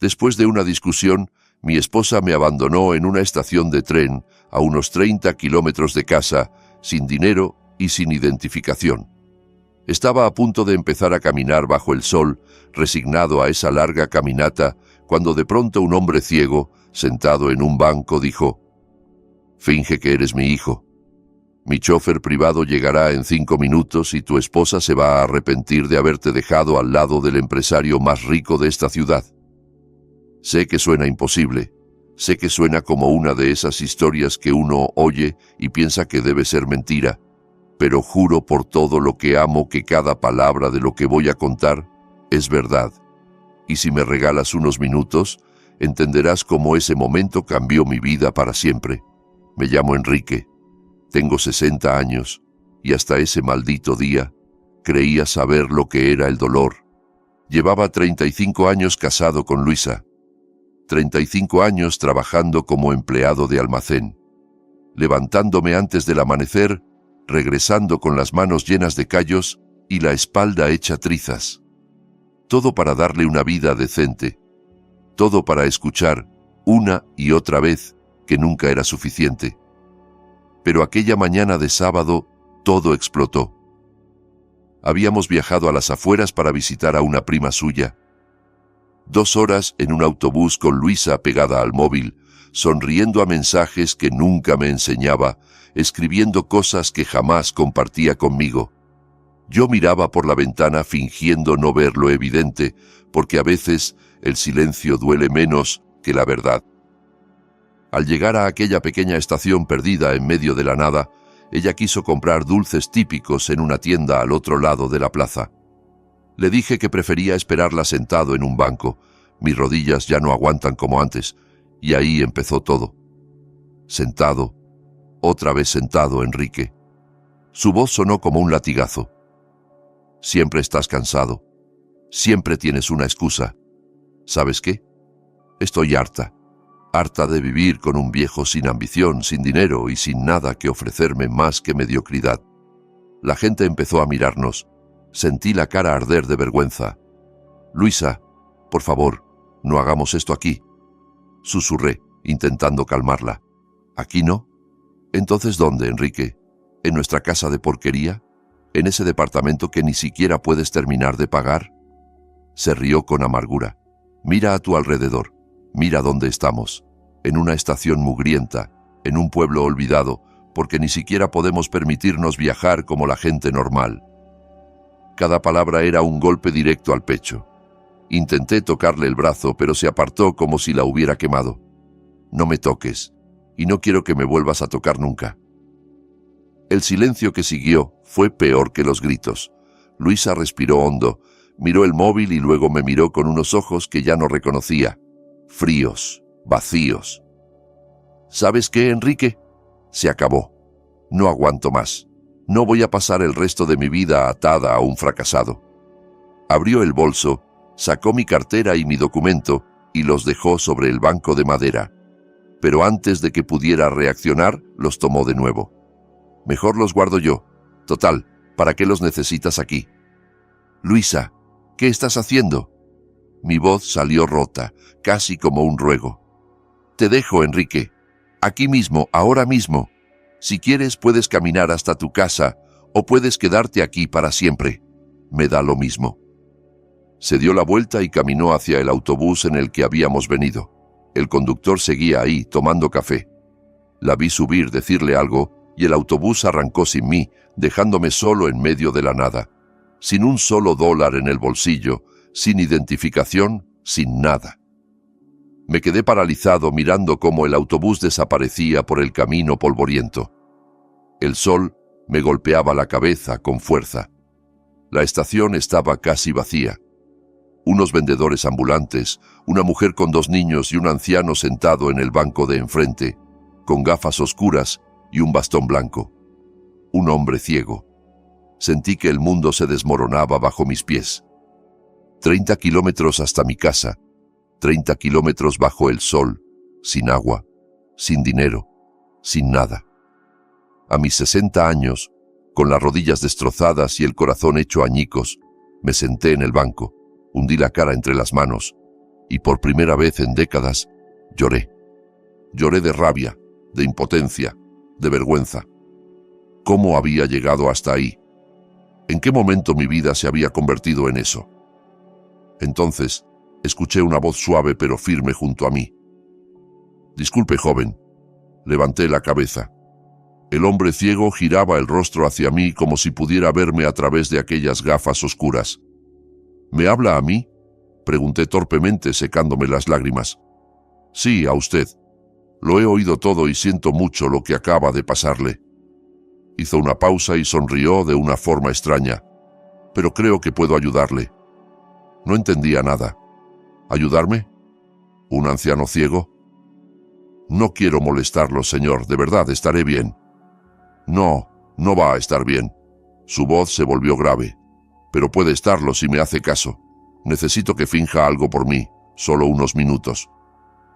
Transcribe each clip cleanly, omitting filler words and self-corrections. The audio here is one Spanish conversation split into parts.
Después de una discusión, mi esposa me abandonó en una estación de tren a unos 30 kilómetros de casa, sin dinero y sin identificación. Estaba a punto de empezar a caminar bajo el sol, resignado a esa larga caminata, cuando de pronto un hombre ciego, sentado en un banco, dijo: «Finge que eres mi hijo. Mi chofer privado llegará en 5 minutos y tu esposa se va a arrepentir de haberte dejado al lado del empresario más rico de esta ciudad». Sé que suena imposible, sé que suena como una de esas historias que uno oye y piensa que debe ser mentira, pero juro por todo lo que amo que cada palabra de lo que voy a contar es verdad. Y si me regalas unos minutos, entenderás cómo ese momento cambió mi vida para siempre. Me llamo Enrique, tengo 60 años, y hasta ese maldito día creía saber lo que era el dolor. Llevaba 35 años casado con Luisa, 35 años trabajando como empleado de almacén, levantándome antes del amanecer, regresando con las manos llenas de callos y la espalda hecha trizas. Todo para darle una vida decente, todo para escuchar una y otra vez que nunca era suficiente. Pero aquella mañana de sábado todo explotó. Habíamos viajado a las afueras para visitar a una prima suya. 2 horas en un autobús con Luisa pegada al móvil, sonriendo a mensajes que nunca me enseñaba, escribiendo cosas que jamás compartía conmigo. Yo miraba por la ventana fingiendo no ver lo evidente, porque a veces el silencio duele menos que la verdad. Al llegar a aquella pequeña estación perdida en medio de la nada, ella quiso comprar dulces típicos en una tienda al otro lado de la plaza. Le dije que prefería esperarla sentado en un banco. Mis rodillas ya no aguantan como antes, y ahí empezó todo. Sentado, otra vez sentado, Enrique. Su voz sonó como un latigazo. Siempre estás cansado. Siempre tienes una excusa. ¿Sabes qué? Estoy harta. Harta de vivir con un viejo sin ambición, sin dinero y sin nada que ofrecerme más que mediocridad. La gente empezó a mirarnos. Sentí la cara arder de vergüenza. «Luisa, por favor, no hagamos esto aquí», susurré, intentando calmarla. «¿Aquí no? Entonces, ¿dónde, Enrique? ¿En nuestra casa de porquería? ¿En ese departamento que ni siquiera puedes terminar de pagar?» Se rió con amargura. «Mira a tu alrededor. Mira dónde estamos. En una estación mugrienta, en un pueblo olvidado, porque ni siquiera podemos permitirnos viajar como la gente normal». Cada palabra era un golpe directo al pecho. Intenté tocarle el brazo, pero se apartó como si la hubiera quemado. «No me toques, y no quiero que me vuelvas a tocar nunca». El silencio que siguió fue peor que los gritos. Luisa respiró hondo, miró el móvil y luego me miró con unos ojos que ya no reconocía, fríos, vacíos. «¿Sabes qué, Enrique? Se acabó. No aguanto más. No voy a pasar el resto de mi vida atada a un fracasado». Abrió el bolso, sacó mi cartera y mi documento y los dejó sobre el banco de madera. Pero antes de que pudiera reaccionar, los tomó de nuevo. «Mejor los guardo yo. Total, ¿para qué los necesitas aquí?» «Luisa, ¿qué estás haciendo?» Mi voz salió rota, casi como un ruego. «Te dejo, Enrique. Aquí mismo, ahora mismo. Si quieres, puedes caminar hasta tu casa o puedes quedarte aquí para siempre. Me da lo mismo». Se dio la vuelta y caminó hacia el autobús en el que habíamos venido. El conductor seguía ahí, tomando café. La vi subir, decirle algo, y el autobús arrancó sin mí, dejándome solo en medio de la nada, sin un solo dólar en el bolsillo, sin identificación, sin nada. Me quedé paralizado mirando cómo el autobús desaparecía por el camino polvoriento. El sol me golpeaba la cabeza con fuerza. La estación estaba casi vacía. Unos vendedores ambulantes, una mujer con 2 niños y un anciano sentado en el banco de enfrente, con gafas oscuras y un bastón blanco. Un hombre ciego. Sentí que el mundo se desmoronaba bajo mis pies. 30 kilómetros hasta mi casa, 30 kilómetros bajo el sol, sin agua, sin dinero, sin nada. A mis 60 años, con las rodillas destrozadas y el corazón hecho añicos, me senté en el banco, hundí la cara entre las manos y por primera vez en décadas lloré. Lloré de rabia, de impotencia, de vergüenza. ¿Cómo había llegado hasta ahí? ¿En qué momento mi vida se había convertido en eso? Entonces, escuché una voz suave pero firme junto a mí. «Disculpe, joven». Levanté la cabeza. El hombre ciego giraba el rostro hacia mí como si pudiera verme a través de aquellas gafas oscuras. «¿Me habla a mí?», pregunté torpemente, secándome las lágrimas. «Sí, a usted. Lo he oído todo y siento mucho lo que acaba de pasarle». Hizo una pausa y sonrió de una forma extraña. «Pero creo que puedo ayudarle». No entendía nada. ¿Ayudarme? ¿Un anciano ciego? «No quiero molestarlo, señor. De verdad, estaré bien». «No, no va a estar bien». Su voz se volvió grave. «Pero puede estarlo si me hace caso. Necesito que finja algo por mí. Solo unos minutos».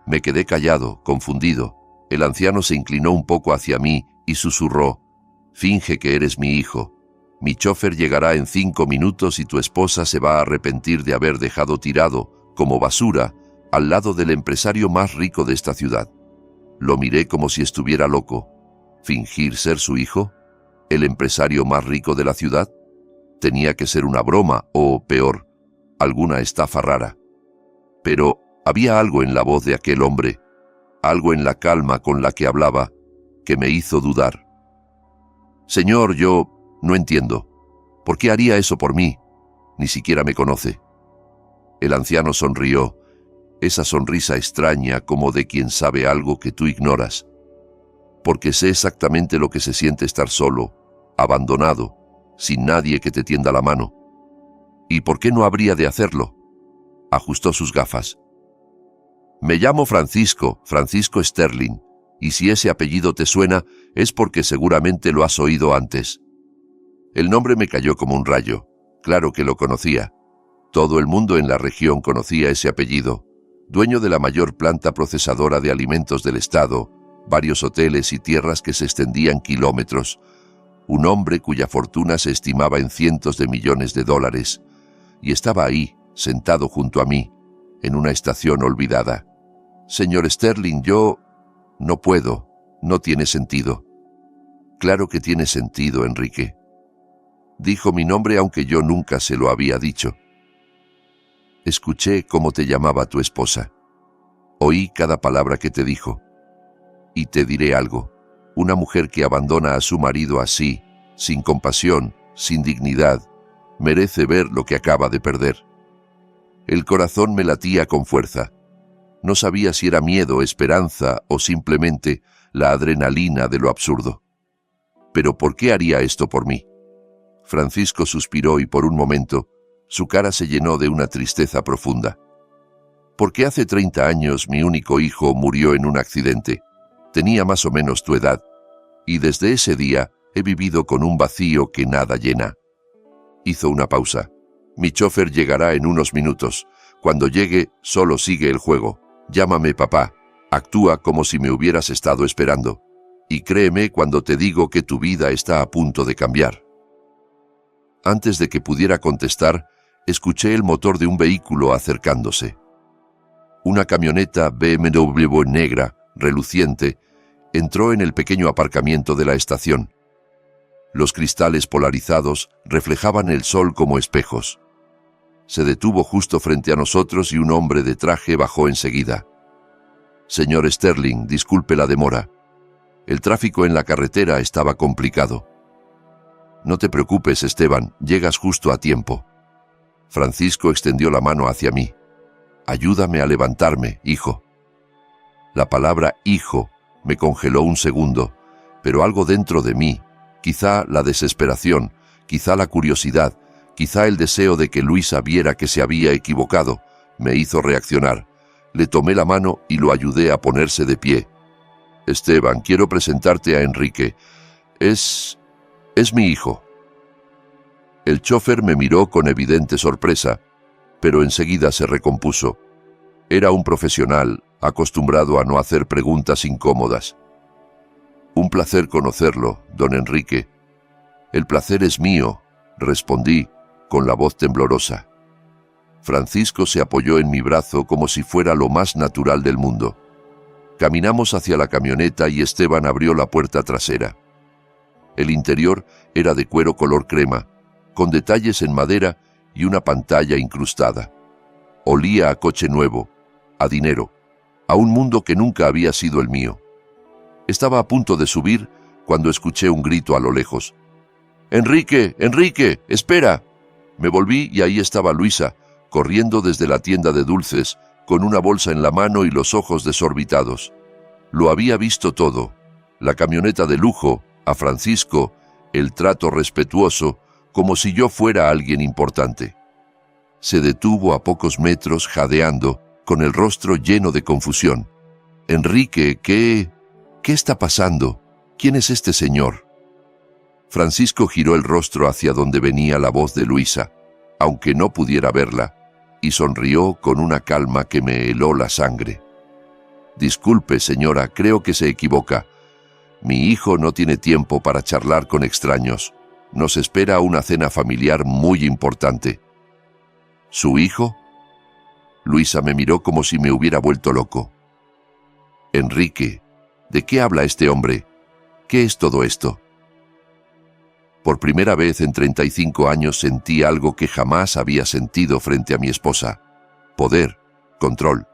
Me quedé callado, confundido. El anciano se inclinó un poco hacia mí y susurró: «Finge que eres mi hijo. Mi chofer llegará en 5 minutos y tu esposa se va a arrepentir de haber dejado tirado, como basura, al lado del empresario más rico de esta ciudad». Lo miré como si estuviera loco. ¿Fingir ser su hijo? ¿El empresario más rico de la ciudad? Tenía que ser una broma o, peor, alguna estafa rara. Pero había algo en la voz de aquel hombre, algo en la calma con la que hablaba, que me hizo dudar. «Señor, yo no entiendo. ¿Por qué haría eso por mí? Ni siquiera me conoce». El anciano sonrió, esa sonrisa extraña como de quien sabe algo que tú ignoras. «Porque sé exactamente lo que se siente estar solo, abandonado, sin nadie que te tienda la mano». «¿Y por qué no habría de hacerlo?». Ajustó sus gafas. «Me llamo Francisco Sterling, y si ese apellido te suena, es porque seguramente lo has oído antes». El nombre me cayó como un rayo. Claro que lo conocía. Todo el mundo en la región conocía ese apellido. Dueño de la mayor planta procesadora de alimentos del estado, varios hoteles y tierras que se extendían kilómetros. Un hombre cuya fortuna se estimaba en cientos de millones de dólares. Y estaba ahí, sentado junto a mí, en una estación olvidada. «Señor Sterling, yo... no puedo. No tiene sentido». «Claro que tiene sentido, Enrique». Dijo mi nombre aunque yo nunca se lo había dicho. «Escuché cómo te llamaba tu esposa. Oí cada palabra que te dijo. Y te diré algo. Una mujer que abandona a su marido así, sin compasión, sin dignidad, merece ver lo que acaba de perder». El corazón me latía con fuerza. No sabía si era miedo, esperanza o simplemente la adrenalina de lo absurdo. «¿Pero por qué haría esto por mí?». Francisco suspiró y por un momento su cara se llenó de una tristeza profunda. «Porque hace 30 años mi único hijo murió en un accidente. Tenía más o menos tu edad, y desde ese día he vivido con un vacío que nada llena». Hizo una pausa. «Mi chofer llegará en unos minutos. Cuando llegue, solo sigue el juego. Llámame papá. Actúa como si me hubieras estado esperando. Y créeme cuando te digo que tu vida está a punto de cambiar». Antes de que pudiera contestar, escuché el motor de un vehículo acercándose. Una camioneta BMW negra, reluciente, entró en el pequeño aparcamiento de la estación. Los cristales polarizados reflejaban el sol como espejos. Se detuvo justo frente a nosotros y un hombre de traje bajó enseguida. «Señor Sterling, disculpe la demora. El tráfico en la carretera estaba complicado». «No te preocupes, Esteban, llegas justo a tiempo». Francisco extendió la mano hacia mí. «Ayúdame a levantarme, hijo». La palabra hijo me congeló un segundo, pero algo dentro de mí, quizá la desesperación, quizá la curiosidad, quizá el deseo de que Luisa viera que se había equivocado, me hizo reaccionar. Le tomé la mano y lo ayudé a ponerse de pie. «Esteban, quiero presentarte a Enrique. Es mi hijo». El chofer me miró con evidente sorpresa, pero enseguida se recompuso. Era un profesional, acostumbrado a no hacer preguntas incómodas. «Un placer conocerlo, don Enrique». «El placer es mío», respondí, con la voz temblorosa. Francisco se apoyó en mi brazo como si fuera lo más natural del mundo. Caminamos hacia la camioneta y Esteban abrió la puerta trasera. El interior era de cuero color crema, con detalles en madera y una pantalla incrustada. Olía a coche nuevo, a dinero, a un mundo que nunca había sido el mío. Estaba a punto de subir cuando escuché un grito a lo lejos. «¡Enrique! ¡Enrique! ¡Espera!». Me volví y ahí estaba Luisa, corriendo desde la tienda de dulces, con una bolsa en la mano y los ojos desorbitados. Lo había visto todo: la camioneta de lujo, a Francisco, el trato respetuoso, como si yo fuera alguien importante. Se detuvo a pocos metros, jadeando, con el rostro lleno de confusión. «Enrique, ¿qué está pasando? ¿Quién es este señor?». Francisco giró el rostro hacia donde venía la voz de Luisa, aunque no pudiera verla, y sonrió con una calma que me heló la sangre. «Disculpe, señora, creo que se equivoca. Mi hijo no tiene tiempo para charlar con extraños. Nos espera una cena familiar muy importante». «¿Su hijo?». Luisa me miró como si me hubiera vuelto loco. «Enrique, ¿de qué habla este hombre? ¿Qué es todo esto?». Por primera vez en 35 años sentí algo que jamás había sentido frente a mi esposa: poder, control.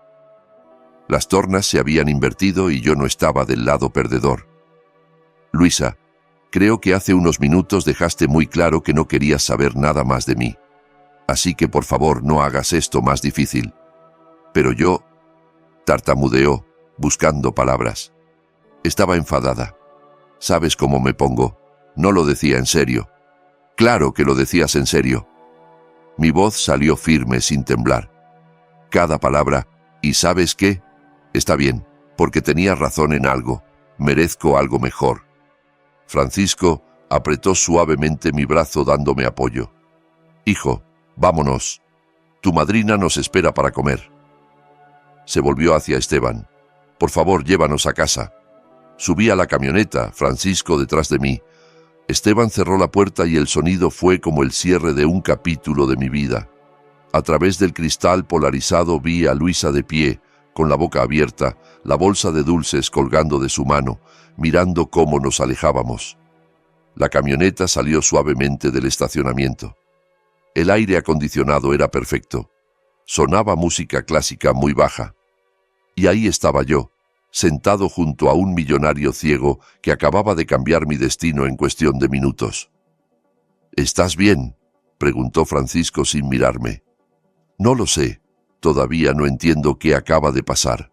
Las tornas se habían invertido y yo no estaba del lado perdedor. «Luisa, creo que hace unos minutos dejaste muy claro que no querías saber nada más de mí. Así que por favor no hagas esto más difícil». Pero yo tartamudeó, buscando palabras. Estaba enfadada. ¿Sabes cómo me pongo? No lo decía en serio. «Claro que lo decías en serio». Mi voz salió firme, sin temblar. Cada palabra. «¿Y sabes qué? Está bien, porque tenías razón en algo. Merezco algo mejor». Francisco apretó suavemente mi brazo dándome apoyo. «Hijo, vámonos. Tu madrina nos espera para comer». Se volvió hacia Esteban. «Por favor, llévanos a casa». Subí a la camioneta, Francisco detrás de mí. Esteban cerró la puerta y el sonido fue como el cierre de un capítulo de mi vida. A través del cristal polarizado vi a Luisa de pie, con la boca abierta, la bolsa de dulces colgando de su mano, mirando cómo nos alejábamos. La camioneta salió suavemente del estacionamiento. El aire acondicionado era perfecto. Sonaba música clásica muy baja. Y ahí estaba yo, sentado junto a un millonario ciego que acababa de cambiar mi destino en cuestión de minutos. «¿Estás bien?», preguntó Francisco sin mirarme. «No lo sé. Todavía no entiendo qué acaba de pasar».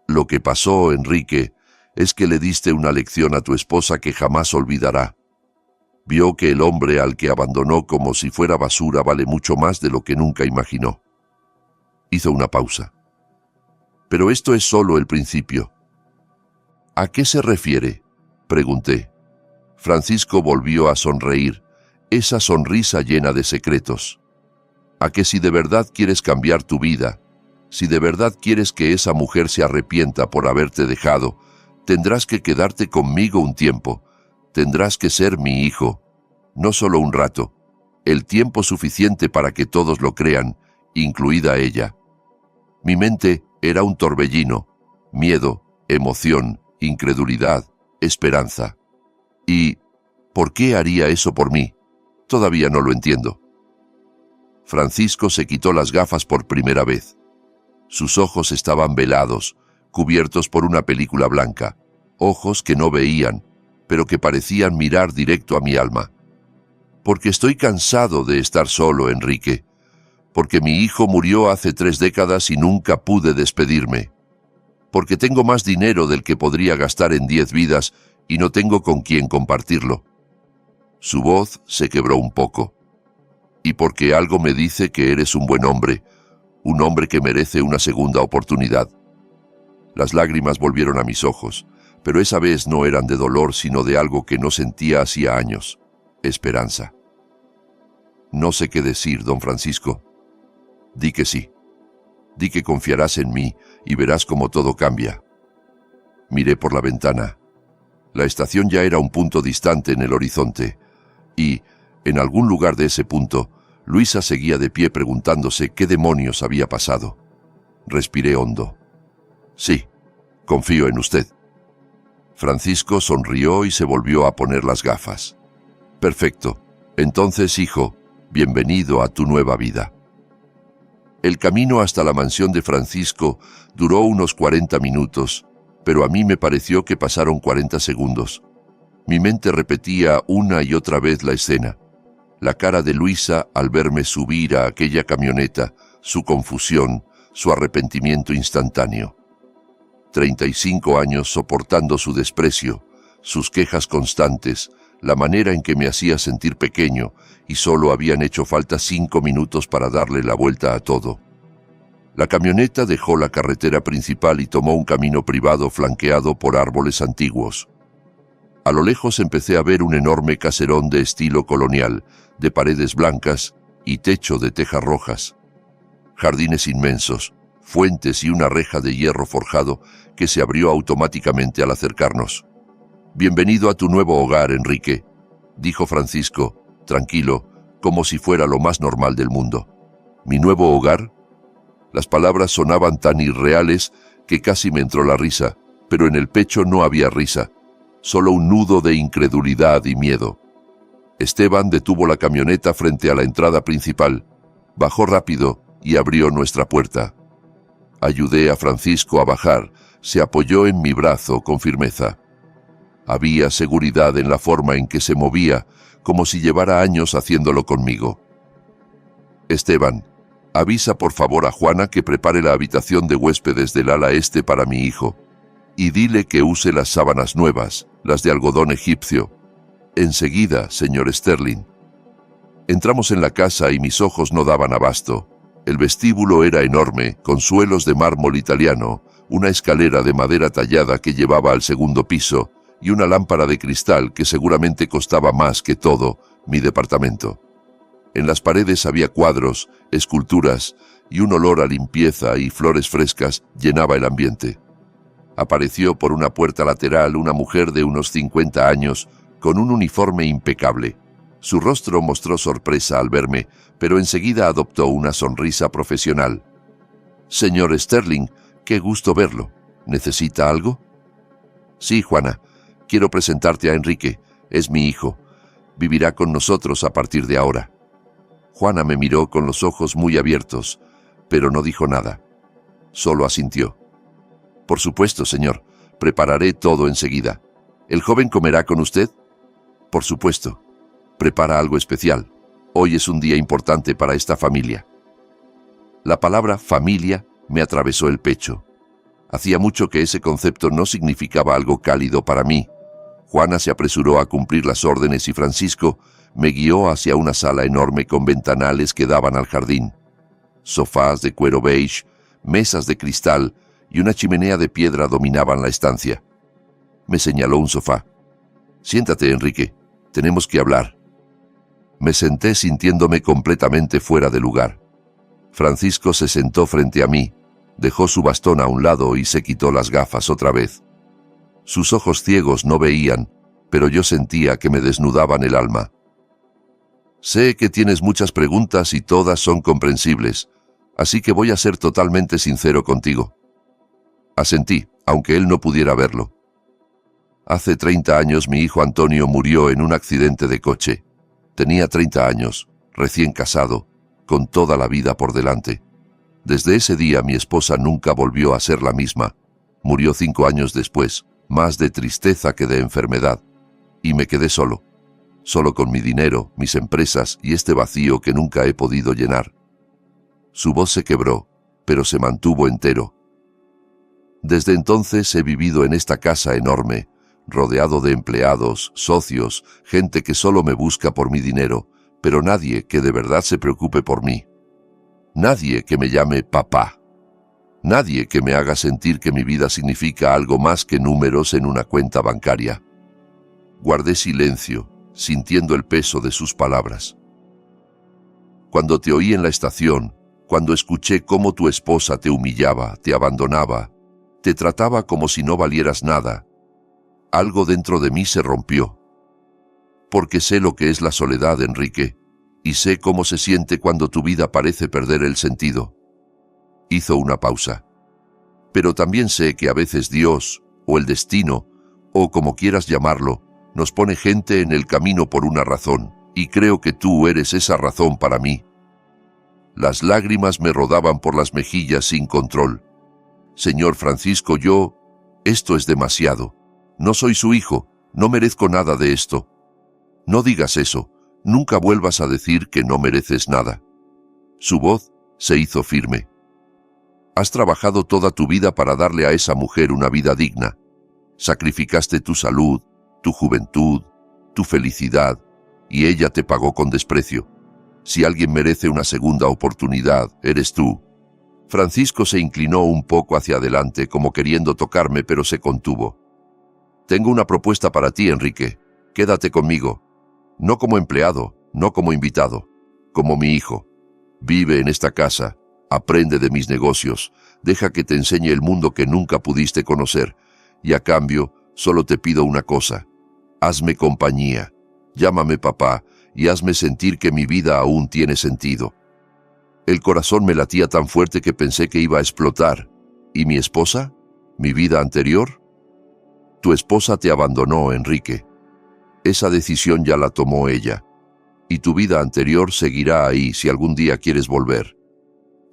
«Lo que pasó, Enrique, es que le diste una lección a tu esposa que jamás olvidará. Vio que el hombre al que abandonó como si fuera basura vale mucho más de lo que nunca imaginó». Hizo una pausa. «Pero esto es solo el principio». «¿A qué se refiere?», pregunté. Francisco volvió a sonreír, esa sonrisa llena de secretos. «A que si de verdad quieres cambiar tu vida, si de verdad quieres que esa mujer se arrepienta por haberte dejado, tendrás que quedarte conmigo un tiempo, tendrás que ser mi hijo, no solo un rato, el tiempo suficiente para que todos lo crean, incluida ella». Mi mente era un torbellino: miedo, emoción, incredulidad, esperanza. ¿Y por qué haría eso por mí? Todavía no lo entiendo. Francisco se quitó las gafas por primera vez. Sus ojos estaban velados, cubiertos por una película blanca, ojos que no veían, pero que parecían mirar directo a mi alma. «Porque estoy cansado de estar solo, Enrique. Porque mi hijo murió hace 3 décadas y nunca pude despedirme. Porque tengo más dinero del que podría gastar en 10 vidas y no tengo con quién compartirlo». Su voz se quebró un poco. «Y porque algo me dice que eres un buen hombre, un hombre que merece una segunda oportunidad». Las lágrimas volvieron a mis ojos, pero esa vez no eran de dolor, sino de algo que no sentía hacía años: esperanza. «No sé qué decir, don Francisco». «Di que sí. Di que confiarás en mí y verás cómo todo cambia». Miré por la ventana. La estación ya era un punto distante en el horizonte, y, en algún lugar de ese punto, Luisa seguía de pie preguntándose qué demonios había pasado. Respiré hondo. Sí, confío en usted. Francisco sonrió y se volvió a poner las gafas. Perfecto. Entonces, hijo, bienvenido a tu nueva vida. El camino hasta la mansión de Francisco duró unos 40 minutos, pero a mí me pareció que pasaron 40 segundos. Mi mente repetía una y otra vez la escena. La cara de Luisa al verme subir a aquella camioneta, su confusión, su arrepentimiento instantáneo. 35 años soportando su desprecio, sus quejas constantes, la manera en que me hacía sentir pequeño, y solo habían hecho falta 5 minutos para darle la vuelta a todo. La camioneta dejó la carretera principal y tomó un camino privado flanqueado por árboles antiguos. A lo lejos empecé a ver un enorme caserón de estilo colonial, de paredes blancas y techo de tejas rojas. Jardines inmensos, fuentes y una reja de hierro forjado que se abrió automáticamente al acercarnos. «Bienvenido a tu nuevo hogar, Enrique», dijo Francisco, tranquilo, como si fuera lo más normal del mundo. «¿Mi nuevo hogar?» Las palabras sonaban tan irreales que casi me entró la risa, pero en el pecho no había risa, solo un nudo de incredulidad y miedo. Esteban detuvo la camioneta frente a la entrada principal, bajó rápido y abrió nuestra puerta. Ayudé a Francisco a bajar, se apoyó en mi brazo con firmeza. Había seguridad en la forma en que se movía, como si llevara años haciéndolo conmigo. «Esteban, avisa por favor a Juana que prepare la habitación de huéspedes del ala este para mi hijo, y dile que use las sábanas nuevas, las de algodón egipcio. Enseguida, señor Sterling». Entramos en la casa y mis ojos no daban abasto. El vestíbulo era enorme, con suelos de mármol italiano, una escalera de madera tallada que llevaba al segundo piso, y una lámpara de cristal que seguramente costaba más que todo mi departamento. En las paredes había cuadros, esculturas, y un olor a limpieza y flores frescas llenaba el ambiente. Apareció por una puerta lateral una mujer de unos 50 años, con un uniforme impecable. Su rostro mostró sorpresa al verme, pero enseguida adoptó una sonrisa profesional. «Señor Sterling, qué gusto verlo. ¿Necesita algo?» «Sí, Juana. Quiero presentarte a Enrique. Es mi hijo. Vivirá con nosotros a partir de ahora». Juana me miró con los ojos muy abiertos, pero no dijo nada. Solo asintió. «Por supuesto, señor. Prepararé todo enseguida. ¿El joven comerá con usted?» «Por supuesto. Prepara algo especial. Hoy es un día importante para esta familia». La palabra familia me atravesó el pecho. Hacía mucho que ese concepto no significaba algo cálido para mí. Juana se apresuró a cumplir las órdenes y Francisco me guió hacia una sala enorme con ventanales que daban al jardín. Sofás de cuero beige, mesas de cristal y una chimenea de piedra dominaban la estancia. Me señaló un sofá. «Siéntate, Enrique. Tenemos que hablar». Me senté sintiéndome completamente fuera de lugar. Francisco se sentó frente a mí, dejó su bastón a un lado y se quitó las gafas otra vez. Sus ojos ciegos no veían, pero yo sentía que me desnudaban el alma. «Sé que tienes muchas preguntas y todas son comprensibles, así que voy a ser totalmente sincero contigo». Asentí, aunque él no pudiera verlo. Hace 30 años mi hijo Antonio murió en un accidente de coche. Tenía 30 años, recién casado, con toda la vida por delante. Desde ese día mi esposa nunca volvió a ser la misma. Murió 5 años después, más de tristeza que de enfermedad. Y me quedé solo. Solo con mi dinero, mis empresas y este vacío que nunca he podido llenar. Su voz se quebró, pero se mantuvo entero. Desde entonces he vivido en esta casa enorme, rodeado de empleados, socios, gente que solo me busca por mi dinero, pero nadie que de verdad se preocupe por mí. Nadie que me llame papá. Nadie que me haga sentir que mi vida significa algo más que números en una cuenta bancaria. Guardé silencio, sintiendo el peso de sus palabras. Cuando te oí en la estación, cuando escuché cómo tu esposa te humillaba, te abandonaba, te trataba como si no valieras nada, algo dentro de mí se rompió. Porque sé lo que es la soledad, Enrique, y sé cómo se siente cuando tu vida parece perder el sentido. Hizo una pausa. Pero también sé que a veces Dios, o el destino, o como quieras llamarlo, nos pone gente en el camino por una razón, y creo que tú eres esa razón para mí. Las lágrimas me rodaban por las mejillas sin control. Señor Francisco, esto es demasiado. No soy su hijo, no merezco nada de esto. No digas eso, nunca vuelvas a decir que no mereces nada. Su voz se hizo firme. Has trabajado toda tu vida para darle a esa mujer una vida digna. Sacrificaste tu salud, tu juventud, tu felicidad, y ella te pagó con desprecio. Si alguien merece una segunda oportunidad, eres tú. Francisco se inclinó un poco hacia adelante, como queriendo tocarme, pero se contuvo. Tengo una propuesta para ti, Enrique. Quédate conmigo. No como empleado, no como invitado, como mi hijo. Vive en esta casa, aprende de mis negocios, deja que te enseñe el mundo que nunca pudiste conocer, y a cambio, solo te pido una cosa. Hazme compañía, llámame papá, y hazme sentir que mi vida aún tiene sentido. El corazón me latía tan fuerte que pensé que iba a explotar. ¿Y mi esposa? ¿Mi vida anterior? Tu esposa te abandonó, Enrique. Esa decisión ya la tomó ella. Y tu vida anterior seguirá ahí si algún día quieres volver.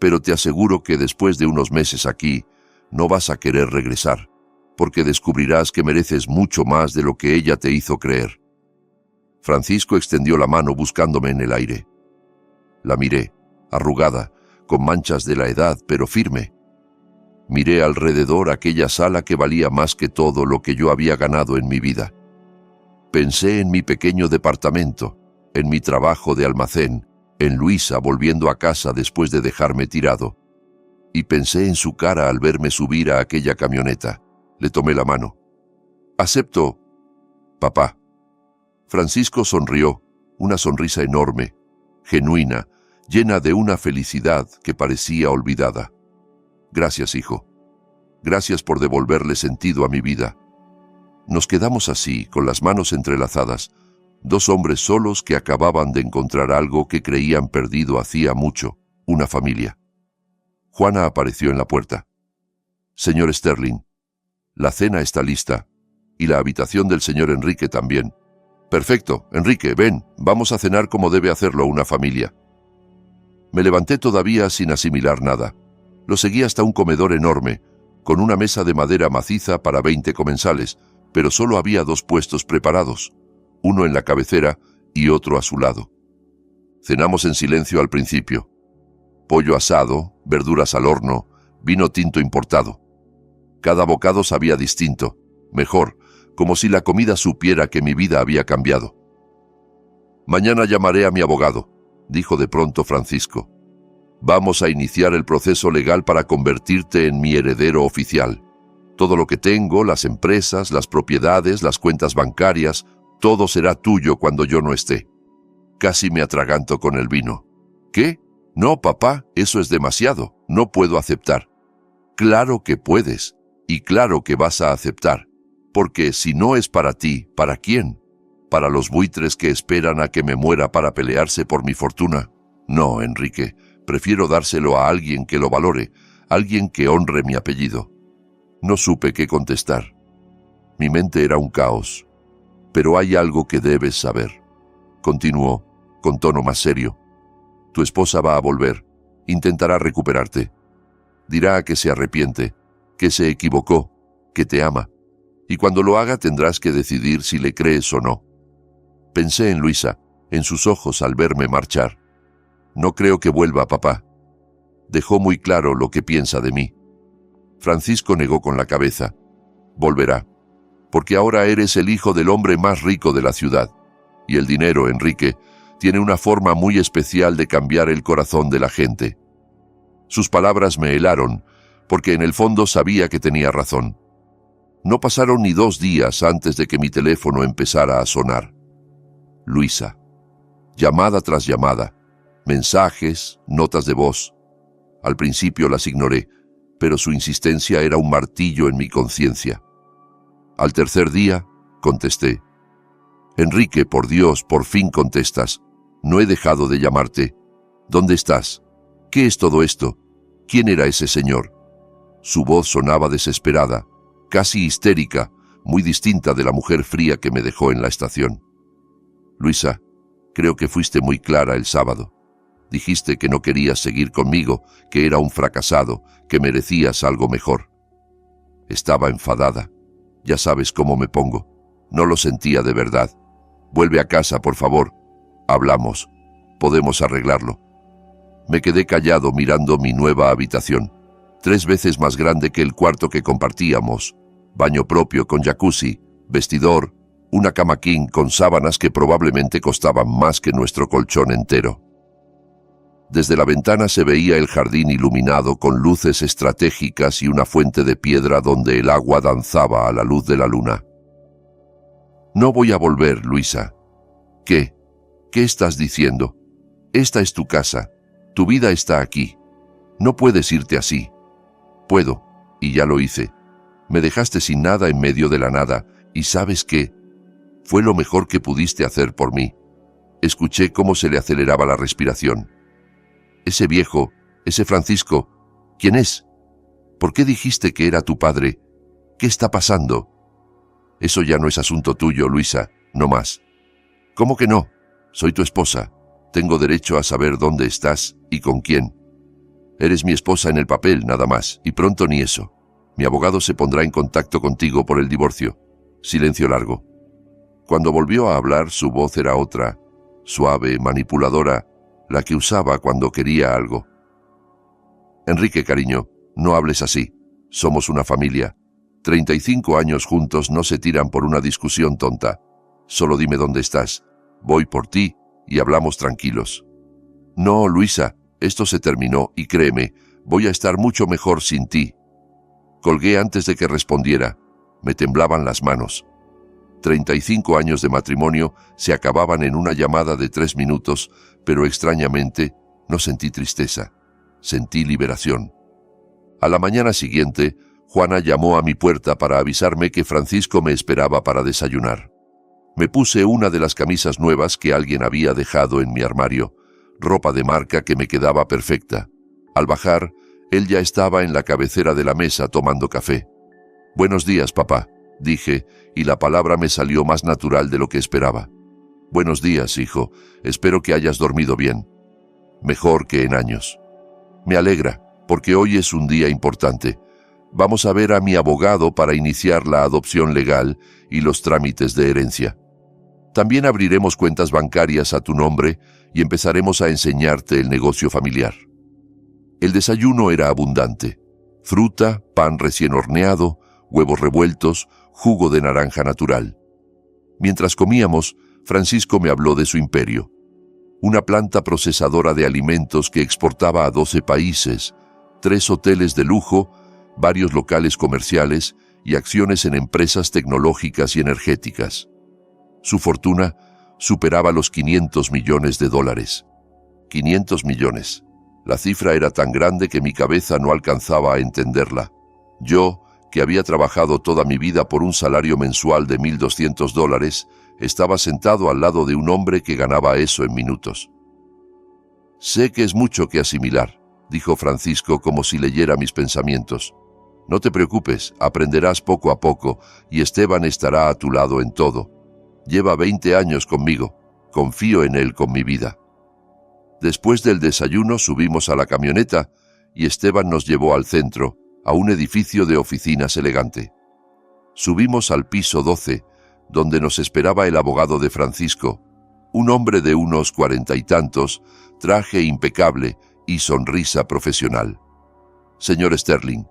Pero te aseguro que después de unos meses aquí, no vas a querer regresar, porque descubrirás que mereces mucho más de lo que ella te hizo creer. Francisco extendió la mano buscándome en el aire. La miré, arrugada, con manchas de la edad, pero firme. Miré alrededor aquella sala que valía más que todo lo que yo había ganado en mi vida. Pensé en mi pequeño departamento, en mi trabajo de almacén, en Luisa volviendo a casa después de dejarme tirado. Y pensé en su cara al verme subir a aquella camioneta. Le tomé la mano. Acepto, papá. Francisco sonrió, una sonrisa enorme, genuina, llena de una felicidad que parecía olvidada. Gracias, hijo. Gracias por devolverle sentido a mi vida. Nos quedamos así, con las manos entrelazadas, dos hombres solos que acababan de encontrar algo que creían perdido hacía mucho, una familia. Juana apareció en la puerta. Señor Sterling, la cena está lista, y la habitación del señor Enrique también. Perfecto, Enrique, ven, vamos a cenar como debe hacerlo una familia. Me levanté todavía sin asimilar nada. Lo seguí hasta un comedor enorme, con una mesa de madera maciza para 20 comensales, pero solo había 2 puestos preparados, uno en la cabecera y otro a su lado. Cenamos en silencio al principio. Pollo asado, verduras al horno, vino tinto importado. Cada bocado sabía distinto, mejor, como si la comida supiera que mi vida había cambiado. Mañana llamaré a mi abogado, dijo de pronto Francisco. Vamos a iniciar el proceso legal para convertirte en mi heredero oficial. Todo lo que tengo, las empresas, las propiedades, las cuentas bancarias, todo será tuyo cuando yo no esté. Casi me atraganto con el vino. ¿Qué? No, papá, eso es demasiado. No puedo aceptar. Claro que puedes, y claro que vas a aceptar. Porque si no es para ti, ¿para quién? ¿Para los buitres que esperan a que me muera para pelearse por mi fortuna? No, Enrique, prefiero dárselo a alguien que lo valore, alguien que honre mi apellido. No supe qué contestar. Mi mente era un caos. Pero hay algo que debes saber. Continuó, con tono más serio. Tu esposa va a volver. Intentará recuperarte. Dirá que se arrepiente, que se equivocó, que te ama. Y cuando lo haga tendrás que decidir si le crees o no. Pensé en Luisa, en sus ojos al verme marchar. No creo que vuelva, papá. Dejó muy claro lo que piensa de mí. Francisco negó con la cabeza. Volverá, porque ahora eres el hijo del hombre más rico de la ciudad. Y el dinero, Enrique, tiene una forma muy especial de cambiar el corazón de la gente. Sus palabras me helaron, porque en el fondo sabía que tenía razón. No pasaron ni 2 días antes de que mi teléfono empezara a sonar. Luisa. Llamada tras llamada. Mensajes, notas de voz. Al principio las ignoré, pero su insistencia era un martillo en mi conciencia. Al tercer día, contesté. Enrique, por Dios, por fin contestas. No he dejado de llamarte. ¿Dónde estás? ¿Qué es todo esto? ¿Quién era ese señor? Su voz sonaba desesperada, casi histérica, muy distinta de la mujer fría que me dejó en la estación. Luisa, creo que fuiste muy clara el sábado. Dijiste que no querías seguir conmigo, que era un fracasado, que merecías algo mejor. Estaba enfadada. Ya sabes cómo me pongo. No lo sentía de verdad. Vuelve a casa, por favor. Hablamos. Podemos arreglarlo. Me quedé callado mirando mi nueva habitación, 3 veces más grande que el cuarto que compartíamos. Baño propio con jacuzzi, vestidor, una cama king con sábanas que probablemente costaban más que nuestro colchón entero. Desde la ventana se veía el jardín iluminado con luces estratégicas y una fuente de piedra donde el agua danzaba a la luz de la luna. No voy a volver, Luisa. ¿Qué? ¿Qué estás diciendo? Esta es tu casa. Tu vida está aquí. No puedes irte así. Puedo, y ya lo hice. Me dejaste sin nada en medio de la nada, y ¿sabes qué? Fue lo mejor que pudiste hacer por mí. Escuché cómo se le aceleraba la respiración. Ese viejo, ese Francisco, ¿quién es? ¿Por qué dijiste que era tu padre? ¿Qué está pasando? Eso ya no es asunto tuyo, Luisa, no más. ¿Cómo que no? Soy tu esposa. Tengo derecho a saber dónde estás y con quién. Eres mi esposa en el papel, nada más, y pronto ni eso. Mi abogado se pondrá en contacto contigo por el divorcio. Silencio largo. Cuando volvió a hablar, su voz era otra, suave, manipuladora, la que usaba cuando quería algo. Enrique, cariño, no hables así. Somos una familia. 35 años juntos no se tiran por una discusión tonta. Solo dime dónde estás. Voy por ti y hablamos tranquilos. No, Luisa, esto se terminó y créeme, voy a estar mucho mejor sin ti. Colgué antes de que respondiera. Me temblaban las manos. 35 años de matrimonio se acababan en una llamada de 3 minutos, pero extrañamente no sentí tristeza. Sentí liberación. A la mañana siguiente, Juana llamó a mi puerta para avisarme que Francisco me esperaba para desayunar. Me puse una de las camisas nuevas que alguien había dejado en mi armario, ropa de marca que me quedaba perfecta. Al bajar, él ya estaba en la cabecera de la mesa tomando café. «Buenos días, papá», dije, y la palabra me salió más natural de lo que esperaba. «Buenos días, hijo. Espero que hayas dormido bien. Mejor que en años. Me alegra, porque hoy es un día importante. Vamos a ver a mi abogado para iniciar la adopción legal y los trámites de herencia. También abriremos cuentas bancarias a tu nombre y empezaremos a enseñarte el negocio familiar». El desayuno era abundante. Fruta, pan recién horneado, huevos revueltos, jugo de naranja natural. Mientras comíamos, Francisco me habló de su imperio. Una planta procesadora de alimentos que exportaba a 12 países, 3 hoteles de lujo, varios locales comerciales y acciones en empresas tecnológicas y energéticas. Su fortuna superaba los $500 millones. 500 millones. La cifra era tan grande que mi cabeza no alcanzaba a entenderla. Yo, que había trabajado toda mi vida por un salario mensual de $1,200, estaba sentado al lado de un hombre que ganaba eso en minutos. «Sé que es mucho que asimilar», dijo Francisco como si leyera mis pensamientos. «No te preocupes, aprenderás poco a poco y Esteban estará a tu lado en todo. Lleva 20 años conmigo. Confío en él con mi vida». Después del desayuno subimos a la camioneta y Esteban nos llevó al centro, a un edificio de oficinas elegante. Subimos al piso 12, donde nos esperaba el abogado de Francisco, un hombre de unos 40 y tantos, traje impecable y sonrisa profesional. «Señor Sterling,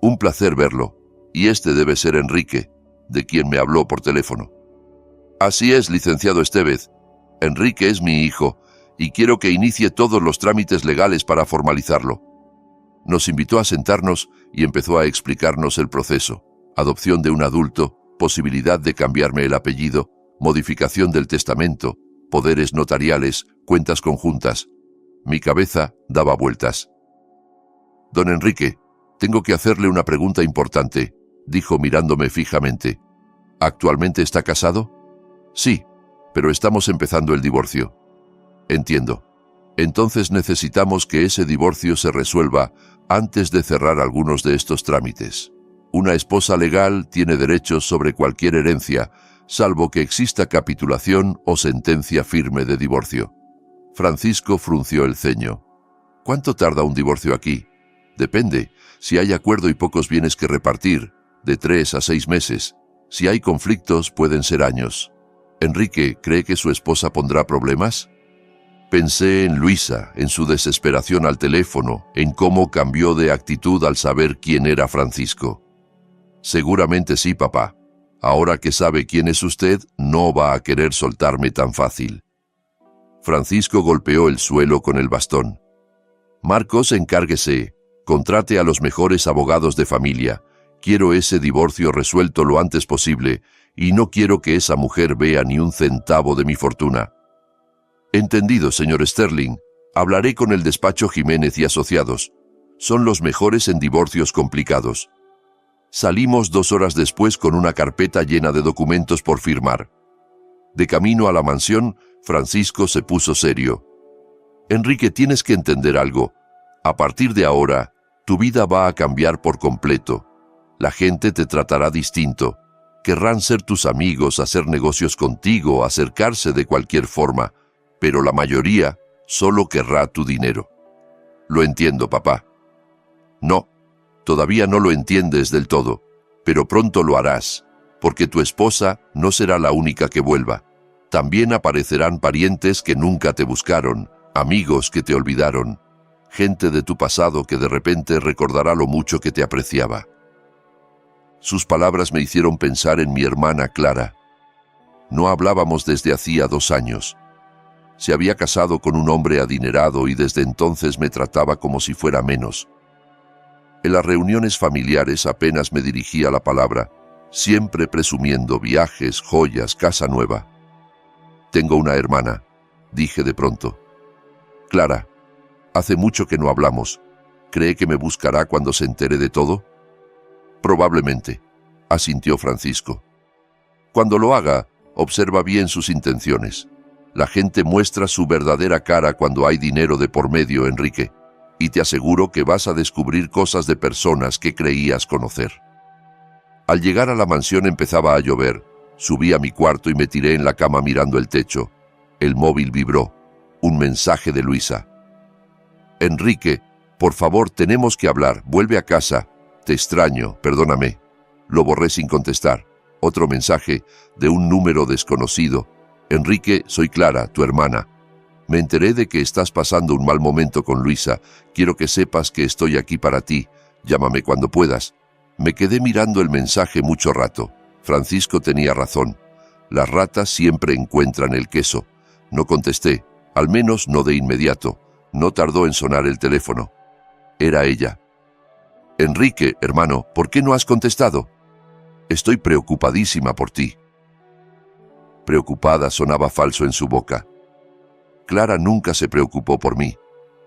un placer verlo, y este debe ser Enrique, de quien me habló por teléfono». «Así es, licenciado Estevez. Enrique es mi hijo, y quiero que inicie todos los trámites legales para formalizarlo». Nos invitó a sentarnos y empezó a explicarnos el proceso: adopción de un adulto, posibilidad de cambiarme el apellido, modificación del testamento, poderes notariales, cuentas conjuntas. Mi cabeza daba vueltas. «Don Enrique, tengo que hacerle una pregunta importante», dijo mirándome fijamente. «¿Actualmente está casado?» «Sí, pero estamos empezando el divorcio». Entiendo. Entonces necesitamos que ese divorcio se resuelva antes de cerrar algunos de estos trámites. Una esposa legal tiene derechos sobre cualquier herencia, salvo que exista capitulación o sentencia firme de divorcio. Francisco frunció el ceño. ¿Cuánto tarda un divorcio aquí? Depende. Si hay acuerdo y pocos bienes que repartir, de 3 a 6 meses. Si hay conflictos, pueden ser años. ¿Enrique cree que su esposa pondrá problemas? Pensé en Luisa, en su desesperación al teléfono, en cómo cambió de actitud al saber quién era Francisco. Seguramente sí, papá. Ahora que sabe quién es usted, no va a querer soltarme tan fácil. Francisco golpeó el suelo con el bastón. Marcos, encárguese. Contrate a los mejores abogados de familia. Quiero ese divorcio resuelto lo antes posible, y no quiero que esa mujer vea ni un centavo de mi fortuna. Entendido, señor Sterling. Hablaré con el despacho Jiménez y Asociados. Son los mejores en divorcios complicados. Salimos 2 horas después con una carpeta llena de documentos por firmar. De camino a la mansión, Francisco se puso serio. Enrique, tienes que entender algo. A partir de ahora, tu vida va a cambiar por completo. La gente te tratará distinto. Querrán ser tus amigos, hacer negocios contigo, acercarse de cualquier forma, pero la mayoría solo querrá tu dinero. Lo entiendo, papá. No, todavía no lo entiendes del todo, pero pronto lo harás, porque tu esposa no será la única que vuelva. También aparecerán parientes que nunca te buscaron, amigos que te olvidaron, gente de tu pasado que de repente recordará lo mucho que te apreciaba. Sus palabras me hicieron pensar en mi hermana Clara. No hablábamos desde hacía 2 años. Se había casado con un hombre adinerado y desde entonces me trataba como si fuera menos. En las reuniones familiares apenas me dirigía la palabra, siempre presumiendo viajes, joyas, casa nueva. Tengo una hermana, dije de pronto. Clara, hace mucho que no hablamos. ¿Cree que me buscará cuando se entere de todo? Probablemente, asintió Francisco. Cuando lo haga, observa bien sus intenciones. La gente muestra su verdadera cara cuando hay dinero de por medio, Enrique, y te aseguro que vas a descubrir cosas de personas que creías conocer. Al llegar a la mansión empezaba a llover. Subí a mi cuarto y me tiré en la cama mirando el techo. El móvil vibró. Un mensaje de Luisa. Enrique, por favor, tenemos que hablar. Vuelve a casa. Te extraño, perdóname. Lo borré sin contestar. Otro mensaje de un número desconocido. Enrique, soy Clara, tu hermana. Me enteré de que estás pasando un mal momento con Luisa. Quiero que sepas que estoy aquí para ti. Llámame cuando puedas. Me quedé mirando el mensaje mucho rato. Francisco tenía razón. Las ratas siempre encuentran el queso. No contesté, al menos no de inmediato. No tardó en sonar el teléfono. Era ella. Enrique, hermano, ¿por qué no has contestado? Estoy preocupadísima por ti. Preocupada sonaba falso en su boca. Clara nunca se preocupó por mí,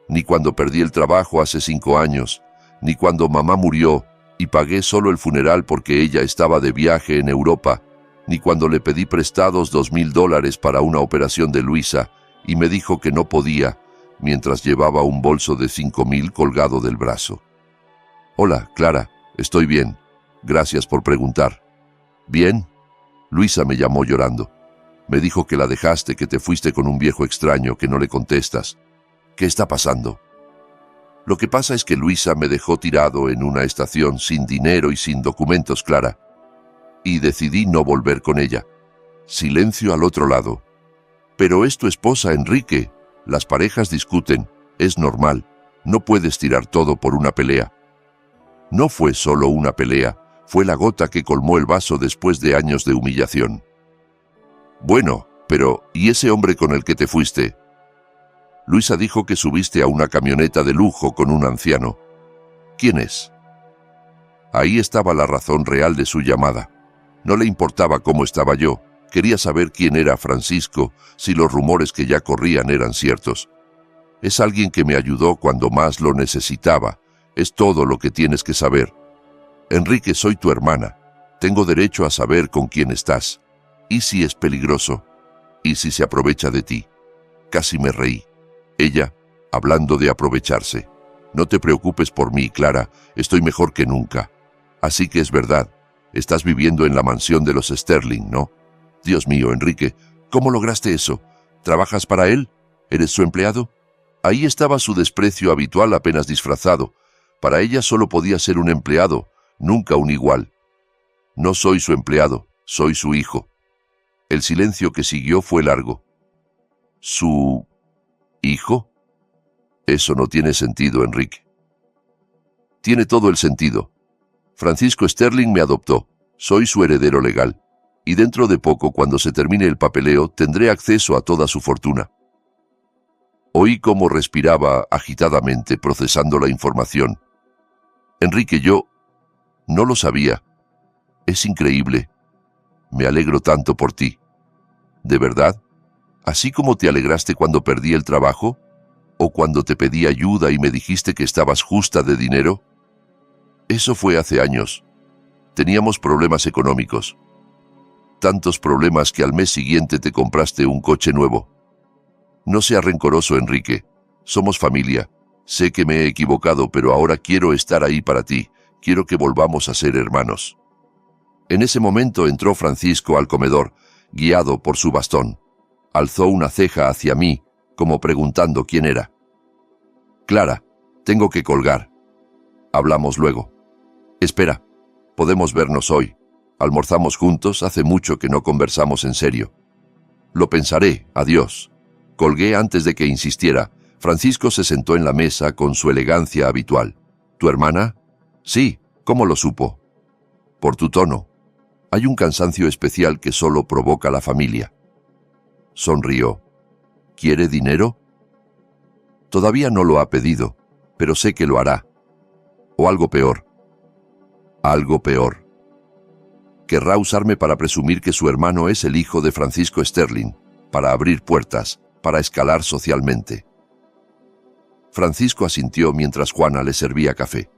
ni cuando perdí el trabajo hace 5 años, ni cuando mamá murió y pagué solo el funeral porque ella estaba de viaje en Europa, ni cuando le pedí prestados $2,000 para una operación de Luisa y me dijo que no podía, mientras llevaba un bolso de 5,000 colgado del brazo. Hola, Clara, estoy bien. Gracias por preguntar. ¿Bien? Luisa me llamó llorando. Me dijo que la dejaste, que te fuiste con un viejo extraño, que no le contestas. ¿Qué está pasando? Lo que pasa es que Luisa me dejó tirado en una estación sin dinero y sin documentos, Clara. Y decidí no volver con ella. Silencio al otro lado. Pero es tu esposa, Enrique. Las parejas discuten. Es normal. No puedes tirar todo por una pelea. No fue solo una pelea. Fue la gota que colmó el vaso después de años de humillación. Bueno, pero ¿y ese hombre con el que te fuiste? Luisa dijo que subiste a una camioneta de lujo con un anciano. ¿Quién es? Ahí estaba la razón real de su llamada. No le importaba cómo estaba yo. Quería saber quién era Francisco, si los rumores que ya corrían eran ciertos. Es alguien que me ayudó cuando más lo necesitaba. Es todo lo que tienes que saber. Enrique, soy tu hermana. Tengo derecho a saber con quién estás. ¿Y si es peligroso? ¿Y si se aprovecha de ti? Casi me reí. Ella, hablando de aprovecharse. No te preocupes por mí, Clara, estoy mejor que nunca. Así que es verdad, estás viviendo en la mansión de los Sterling, ¿no? Dios mío, Enrique, ¿cómo lograste eso? ¿Trabajas para él? ¿Eres su empleado? Ahí estaba su desprecio habitual apenas disfrazado. Para ella solo podía ser un empleado, nunca un igual. No soy su empleado, soy su hijo. El silencio que siguió fue largo. ¿Su hijo? Eso no tiene sentido, Enrique. Tiene todo el sentido. Francisco Sterling me adoptó. Soy su heredero legal. Y dentro de poco, cuando se termine el papeleo, tendré acceso a toda su fortuna. Oí cómo respiraba agitadamente, procesando la información. Enrique, yo no lo sabía. Es increíble. Me alegro tanto por ti. ¿De verdad? ¿Así como te alegraste cuando perdí el trabajo? ¿O cuando te pedí ayuda y me dijiste que estabas justa de dinero? Eso fue hace años. Teníamos problemas económicos. Tantos problemas que al mes siguiente te compraste un coche nuevo. No seas rencoroso, Enrique. Somos familia. Sé que me he equivocado, pero ahora quiero estar ahí para ti. Quiero que volvamos a ser hermanos. En ese momento entró Francisco al comedor, guiado por su bastón. Alzó una ceja hacia mí, como preguntando quién era. Clara, tengo que colgar. Hablamos luego. Espera, podemos vernos hoy. Almorzamos juntos, hace mucho que no conversamos en serio. Lo pensaré, adiós. Colgué antes de que insistiera. Francisco se sentó en la mesa con su elegancia habitual. ¿Tu hermana? Sí, ¿cómo lo supo? Por tu tono. Hay un cansancio especial que solo provoca la familia. Sonrió. ¿Quiere dinero? Todavía no lo ha pedido, pero sé que lo hará. O algo peor. Algo peor. Querrá usarme para presumir que su hermano es el hijo de Francisco Sterling, para abrir puertas, para escalar socialmente. Francisco asintió mientras Juana le servía café.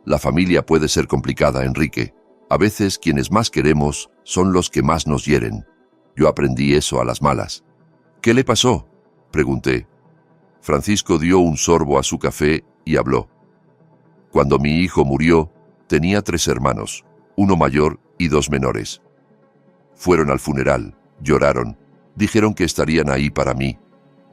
La familia puede ser complicada, Enrique. A veces quienes más queremos son los que más nos hieren. Yo aprendí eso a las malas. ¿Qué le pasó?, pregunté. Francisco dio un sorbo a su café y habló. Cuando mi hijo murió, tenía 3 hermanos, uno mayor y 2 menores. Fueron al funeral, lloraron, dijeron que estarían ahí para mí,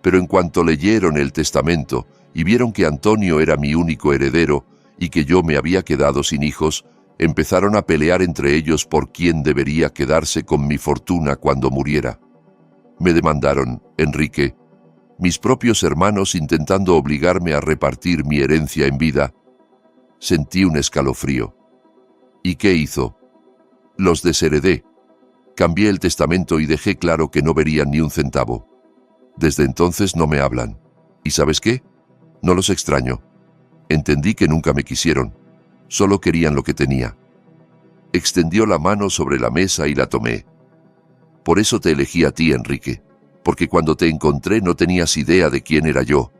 pero en cuanto leyeron el testamento y vieron que Antonio era mi único heredero y que yo me había quedado sin hijos, empezaron a pelear entre ellos por quién debería quedarse con mi fortuna cuando muriera. Me demandaron, Enrique, mis propios hermanos intentando obligarme a repartir mi herencia en vida. Sentí un escalofrío. ¿Y qué hizo? Los desheredé. Cambié el testamento y dejé claro que no verían ni un centavo. Desde entonces no me hablan. ¿Y sabes qué? No los extraño. Entendí que nunca me quisieron. Solo querían lo que tenía. Extendió la mano sobre la mesa y la tomé. Por eso te elegí a ti, Enrique. Porque cuando te encontré no tenías idea de quién era yo.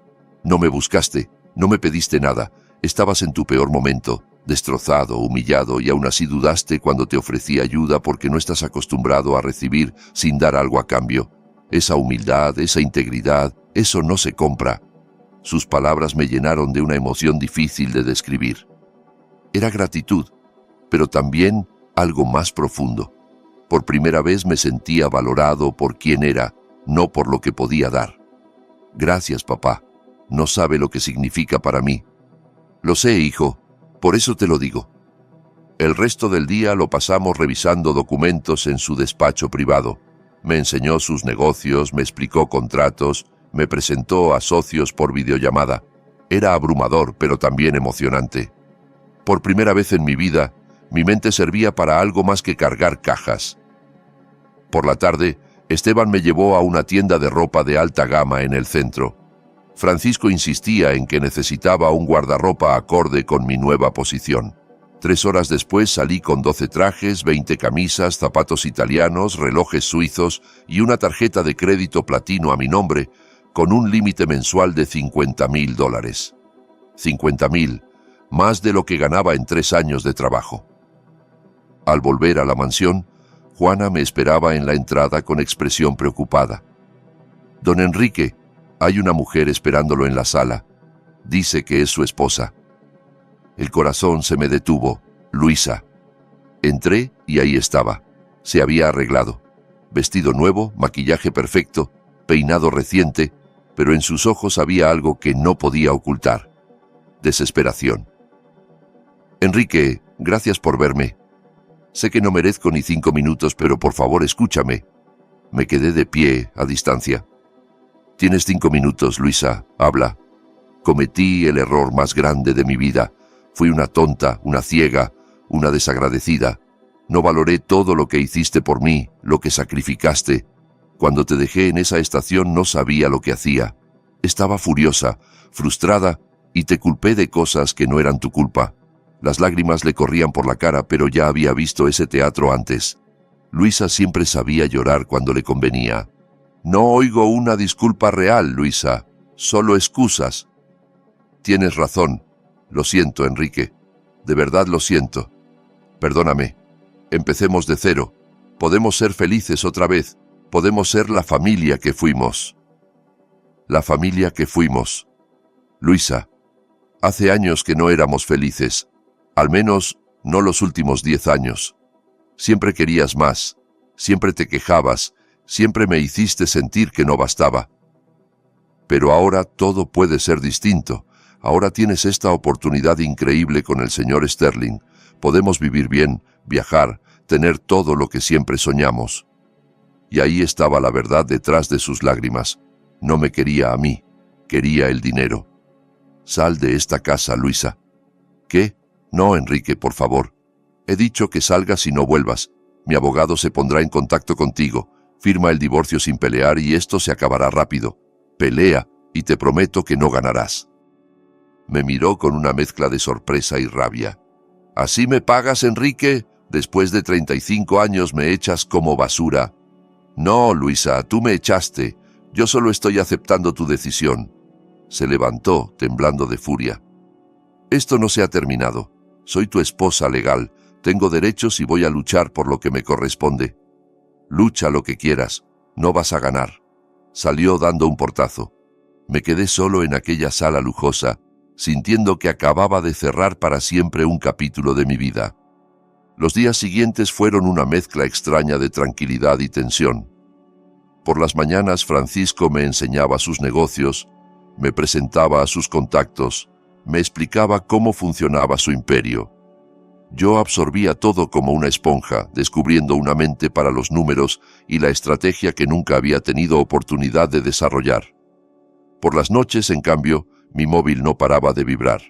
No me buscaste, no me pediste nada. Estabas en tu peor momento, destrozado, humillado, y aún así dudaste cuando te ofrecí ayuda porque no estás acostumbrado a recibir sin dar algo a cambio. Esa humildad, esa integridad, eso no se compra. Sus palabras me llenaron de una emoción difícil de describir. Era gratitud, pero también algo más profundo. Por primera vez me sentía valorado por quien era, no por lo que podía dar. Gracias, papá. No sabe lo que significa para mí. Lo sé, hijo. Por eso te lo digo. El resto del día lo pasamos revisando documentos en su despacho privado. Me enseñó sus negocios, me explicó contratos, me presentó a socios por videollamada. Era abrumador, pero también emocionante. Por primera vez en mi vida, mi mente servía para algo más que cargar cajas. Por la tarde, Esteban me llevó a una tienda de ropa de alta gama en el centro. Francisco insistía en que necesitaba un guardarropa acorde con mi nueva posición. 3 horas después salí con 12 trajes, 20 camisas, zapatos italianos, relojes suizos y una tarjeta de crédito platino a mi nombre, con un límite mensual de $50,000. $50,000, más de lo que ganaba en 3 años de trabajo. Al volver a la mansión, Juana me esperaba en la entrada con expresión preocupada. Don Enrique, hay una mujer esperándolo en la sala. Dice que es su esposa. El corazón se me detuvo. Luisa. Entré y ahí estaba. Se había arreglado. Vestido nuevo, maquillaje perfecto, peinado reciente, pero en sus ojos había algo que no podía ocultar. Desesperación. Enrique, gracias por verme. Sé que no merezco ni 5 minutos, pero por favor escúchame. Me quedé de pie, a distancia. Tienes 5 minutos, Luisa, habla. Cometí el error más grande de mi vida. Fui una tonta, una ciega, una desagradecida. No valoré todo lo que hiciste por mí, lo que sacrificaste. Cuando te dejé en esa estación no sabía lo que hacía. Estaba furiosa, frustrada, y te culpé de cosas que no eran tu culpa. Las lágrimas le corrían por la cara, pero ya había visto ese teatro antes. Luisa siempre sabía llorar cuando le convenía. No oigo una disculpa real, Luisa. Solo excusas. Tienes razón. Lo siento, Enrique. De verdad lo siento. Perdóname. Empecemos de cero. Podemos ser felices otra vez. Podemos ser la familia que fuimos. La familia que fuimos. Luisa, hace años que no éramos felices. Al menos no los últimos 10 años. Siempre querías más. Siempre te quejabas. Siempre me hiciste sentir que no bastaba. Pero ahora todo puede ser distinto. Ahora tienes esta oportunidad increíble con el señor Sterling. Podemos vivir bien, viajar, tener todo lo que siempre soñamos. Y ahí estaba la verdad detrás de sus lágrimas. No me quería a mí, quería el dinero. Sal de esta casa, Luisa. ¿Qué? No, Enrique, por favor. He dicho que salgas y no vuelvas. Mi abogado se pondrá en contacto contigo. Firma el divorcio sin pelear y esto se acabará rápido. Pelea y te prometo que no ganarás. Me miró con una mezcla de sorpresa y rabia. ¿Así me pagas, Enrique? Después de 35 años me echas como basura. No, Luisa, tú me echaste. Yo solo estoy aceptando tu decisión. Se levantó, temblando de furia. Esto no se ha terminado. Soy tu esposa legal. Tengo derechos y voy a luchar por lo que me corresponde. Lucha lo que quieras. No vas a ganar. Salió dando un portazo. Me quedé solo en aquella sala lujosa, sintiendo que acababa de cerrar para siempre un capítulo de mi vida. Los días siguientes fueron una mezcla extraña de tranquilidad y tensión. Por las mañanas Francisco me enseñaba sus negocios, me presentaba a sus contactos, me explicaba cómo funcionaba su imperio. Yo absorbía todo como una esponja, descubriendo una mente para los números y la estrategia que nunca había tenido oportunidad de desarrollar. Por las noches, en cambio, mi móvil no paraba de vibrar.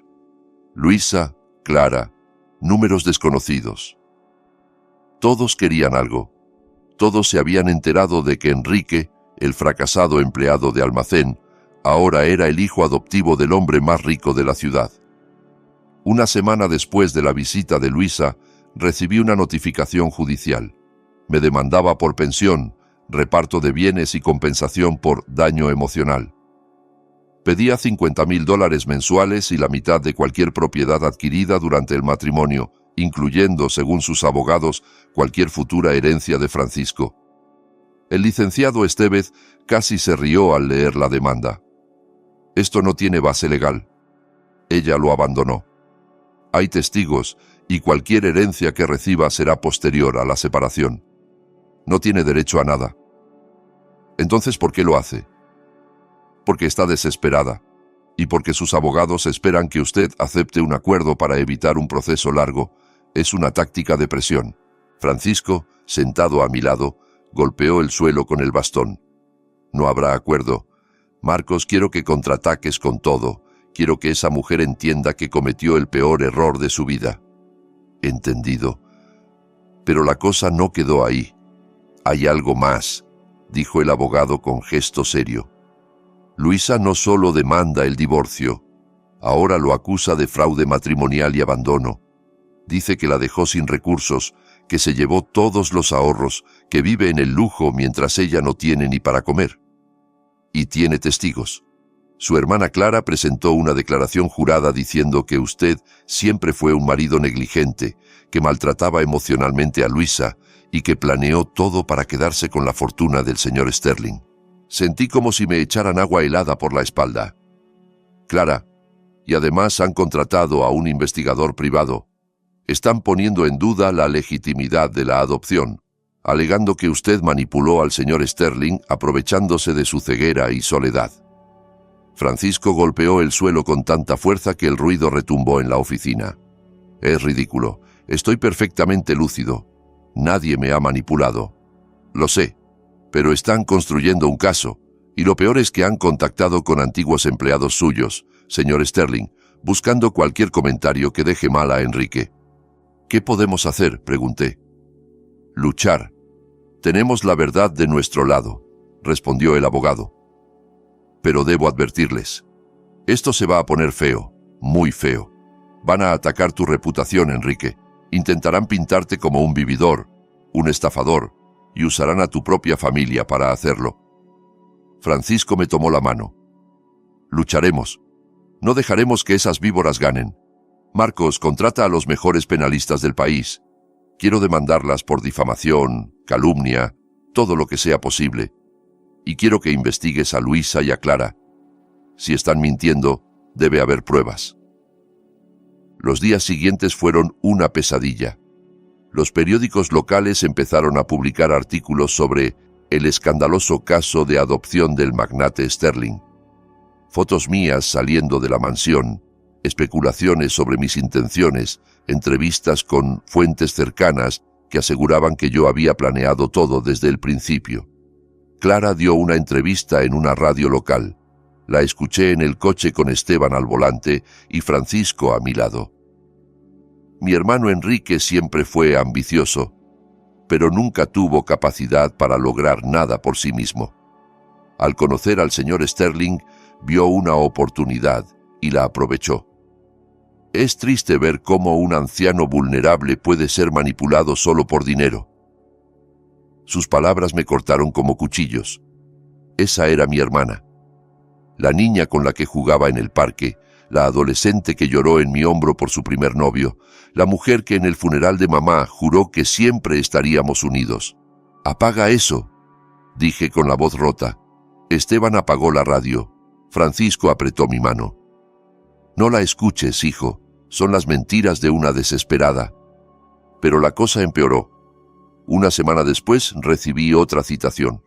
Luisa, Clara, números desconocidos. Todos querían algo. Todos se habían enterado de que Enrique, el fracasado empleado de almacén, ahora era el hijo adoptivo del hombre más rico de la ciudad. Una semana después de la visita de Luisa, recibí una notificación judicial. Me demandaba por pensión, reparto de bienes y compensación por daño emocional. Pedía $50,000 mensuales y la mitad de cualquier propiedad adquirida durante el matrimonio, incluyendo, según sus abogados, cualquier futura herencia de Francisco. El licenciado Estevez casi se rió al leer la demanda. Esto no tiene base legal. Ella lo abandonó. Hay testigos y cualquier herencia que reciba será posterior a la separación. No tiene derecho a nada. Entonces, ¿por qué lo hace? Porque está desesperada y porque sus abogados esperan que usted acepte un acuerdo para evitar un proceso largo. Es una táctica de presión. Francisco, sentado a mi lado, golpeó el suelo con el bastón. No habrá acuerdo. Marcos, quiero que contraataques con todo. Quiero que esa mujer entienda que cometió el peor error de su vida. Entendido. Pero la cosa no quedó ahí. Hay algo más, dijo el abogado con gesto serio. Luisa no solo demanda el divorcio, ahora lo acusa de fraude matrimonial y abandono. Dice que la dejó sin recursos, que se llevó todos los ahorros, que vive en el lujo mientras ella no tiene ni para comer. Y tiene testigos. Su hermana Clara presentó una declaración jurada diciendo que usted siempre fue un marido negligente, que maltrataba emocionalmente a Luisa y que planeó todo para quedarse con la fortuna del señor Sterling. Sentí como si me echaran agua helada por la espalda. Clara, y además han contratado a un investigador privado. Están poniendo en duda la legitimidad de la adopción, alegando que usted manipuló al señor Sterling aprovechándose de su ceguera y soledad. Francisco golpeó el suelo con tanta fuerza que el ruido retumbó en la oficina. Es ridículo. Estoy perfectamente lúcido. Nadie me ha manipulado. Lo sé, pero están construyendo un caso, y lo peor es que han contactado con antiguos empleados suyos, señor Sterling, buscando cualquier comentario que deje mal a Enrique. ¿Qué podemos hacer?, pregunté. Luchar. Tenemos la verdad de nuestro lado, respondió el abogado. Pero debo advertirles. Esto se va a poner feo, muy feo. Van a atacar tu reputación, Enrique. Intentarán pintarte como un vividor, un estafador, y usarán a tu propia familia para hacerlo. Francisco me tomó la mano. Lucharemos. No dejaremos que esas víboras ganen. Marcos, contrata a los mejores penalistas del país. Quiero demandarlas por difamación, calumnia, todo lo que sea posible. Y quiero que investigues a Luisa y a Clara. Si están mintiendo, debe haber pruebas. Los días siguientes fueron una pesadilla. Los periódicos locales empezaron a publicar artículos sobre el escandaloso caso de adopción del magnate Sterling. Fotos mías saliendo de la mansión, especulaciones sobre mis intenciones, entrevistas con fuentes cercanas que aseguraban que yo había planeado todo desde el principio. Clara dio una entrevista en una radio local. La escuché en el coche con Esteban al volante y Francisco a mi lado. Mi hermano Enrique siempre fue ambicioso, pero nunca tuvo capacidad para lograr nada por sí mismo. Al conocer al señor Sterling, vio una oportunidad y la aprovechó. Es triste ver cómo un anciano vulnerable puede ser manipulado solo por dinero. Sus palabras me cortaron como cuchillos. Esa era mi hermana. La niña con la que jugaba en el parque, la adolescente que lloró en mi hombro por su primer novio, la mujer que en el funeral de mamá juró que siempre estaríamos unidos. «Apaga eso», dije con la voz rota. Esteban apagó la radio. Francisco apretó mi mano. «No la escuches, hijo. Son las mentiras de una desesperada». Pero la cosa empeoró. Una semana después recibí otra citación.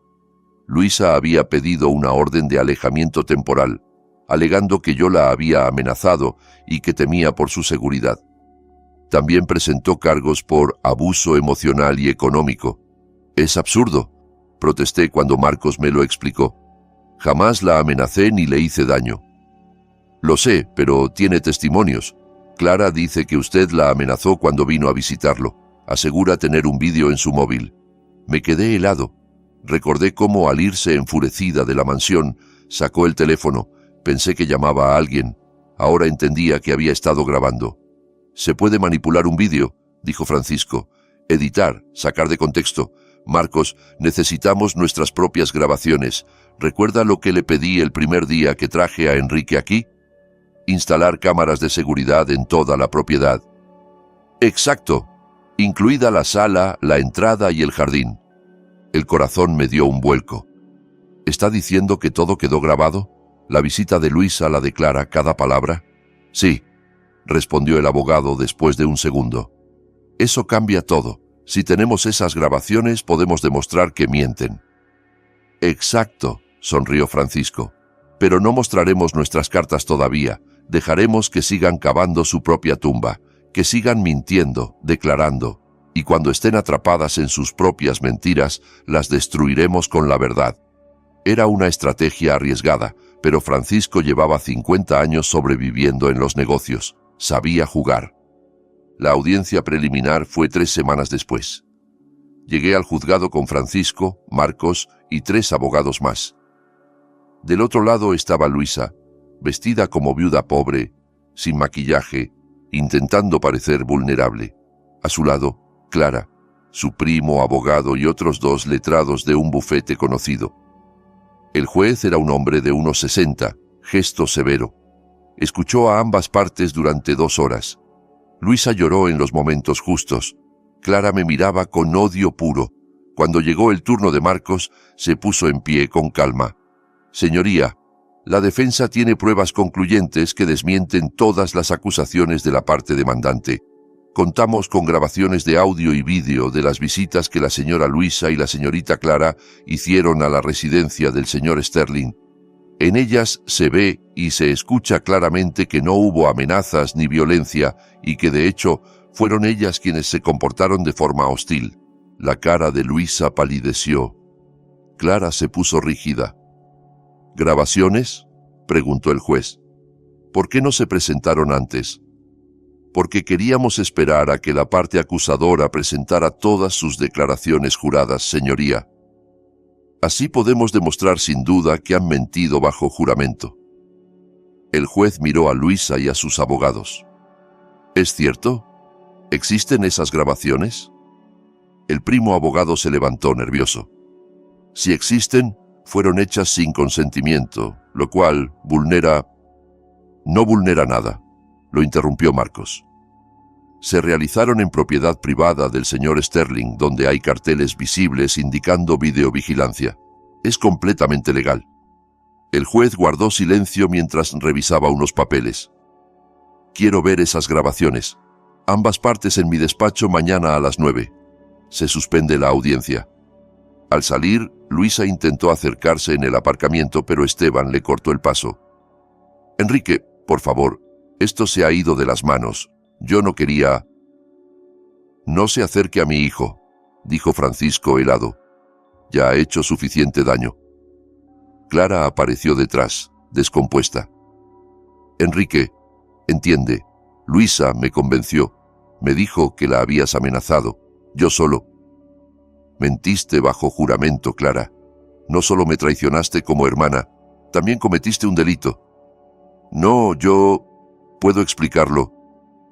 Luisa había pedido una orden de alejamiento temporal, alegando que yo la había amenazado y que temía por su seguridad. También presentó cargos por abuso emocional y económico. «Es absurdo», protesté cuando Marcos me lo explicó. «Jamás la amenacé ni le hice daño». «Lo sé, pero tiene testimonios. Clara dice que usted la amenazó cuando vino a visitarlo. Asegura tener un vídeo en su móvil». Me quedé helado. Recordé cómo al irse enfurecida de la mansión, sacó el teléfono. Pensé que llamaba a alguien. Ahora entendía que había estado grabando. «Se puede manipular un vídeo», dijo Francisco. «Editar, sacar de contexto. Marcos, necesitamos nuestras propias grabaciones. ¿Recuerda lo que le pedí el primer día que traje a Enrique aquí? Instalar cámaras de seguridad en toda la propiedad». «Exacto, incluida la sala, la entrada y el jardín». El corazón me dio un vuelco. ¿Está diciendo que todo quedó grabado? ¿La visita de Luisa la declara cada palabra? «Sí», respondió el abogado después de un segundo. «Eso cambia todo. Si tenemos esas grabaciones, podemos demostrar que mienten». «Exacto», sonrió Francisco. «Pero no mostraremos nuestras cartas todavía. Dejaremos que sigan cavando su propia tumba, que sigan mintiendo, declarando, y cuando estén atrapadas en sus propias mentiras, las destruiremos con la verdad». Era una estrategia arriesgada, pero Francisco llevaba 50 años sobreviviendo en los negocios. Sabía jugar. La audiencia preliminar fue 3 semanas después. Llegué al juzgado con Francisco, Marcos y 3 abogados más. Del otro lado estaba Luisa, vestida como viuda pobre, sin maquillaje, intentando parecer vulnerable. A su lado, Clara, su primo abogado y otros 2 letrados de un bufete conocido. El juez era un hombre de unos 60, gesto severo. Escuchó a ambas partes durante 2 horas. Luisa lloró en los momentos justos. Clara me miraba con odio puro. Cuando llegó el turno de Marcos, se puso en pie con calma. Señoría, la defensa tiene pruebas concluyentes que desmienten todas las acusaciones de la parte demandante. Contamos con grabaciones de audio y vídeo de las visitas que la señora Luisa y la señorita Clara hicieron a la residencia del señor Sterling. En ellas se ve y se escucha claramente que no hubo amenazas ni violencia y que de hecho fueron ellas quienes se comportaron de forma hostil. La cara de Luisa palideció. Clara se puso rígida. ¿Grabaciones?, preguntó el juez. ¿Por qué no se presentaron antes? Porque queríamos esperar a que la parte acusadora presentara todas sus declaraciones juradas, señoría. Así podemos demostrar sin duda que han mentido bajo juramento. El juez miró a Luisa y a sus abogados. ¿Es cierto? ¿Existen esas grabaciones? El primo abogado se levantó nervioso. Si existen, fueron hechas sin consentimiento, lo cual vulnera... No vulnera nada, lo interrumpió Marcos. Se realizaron en propiedad privada del señor Sterling, donde hay carteles visibles indicando videovigilancia. Es completamente legal. El juez guardó silencio mientras revisaba unos papeles. Quiero ver esas grabaciones. Ambas partes en mi despacho mañana a las 9. Se suspende la audiencia. Al salir, Luisa intentó acercarse en el aparcamiento, pero Esteban le cortó el paso. Enrique, por favor, esto se ha ido de las manos. Yo no quería... No se acerque a mi hijo, dijo Francisco helado. Ya ha hecho suficiente daño. Clara apareció detrás, descompuesta. Enrique, entiende, Luisa me convenció. Me dijo que la habías amenazado. Yo solo. Mentiste bajo juramento, Clara. No solo me traicionaste como hermana, también cometiste un delito. No, yo... puedo explicarlo,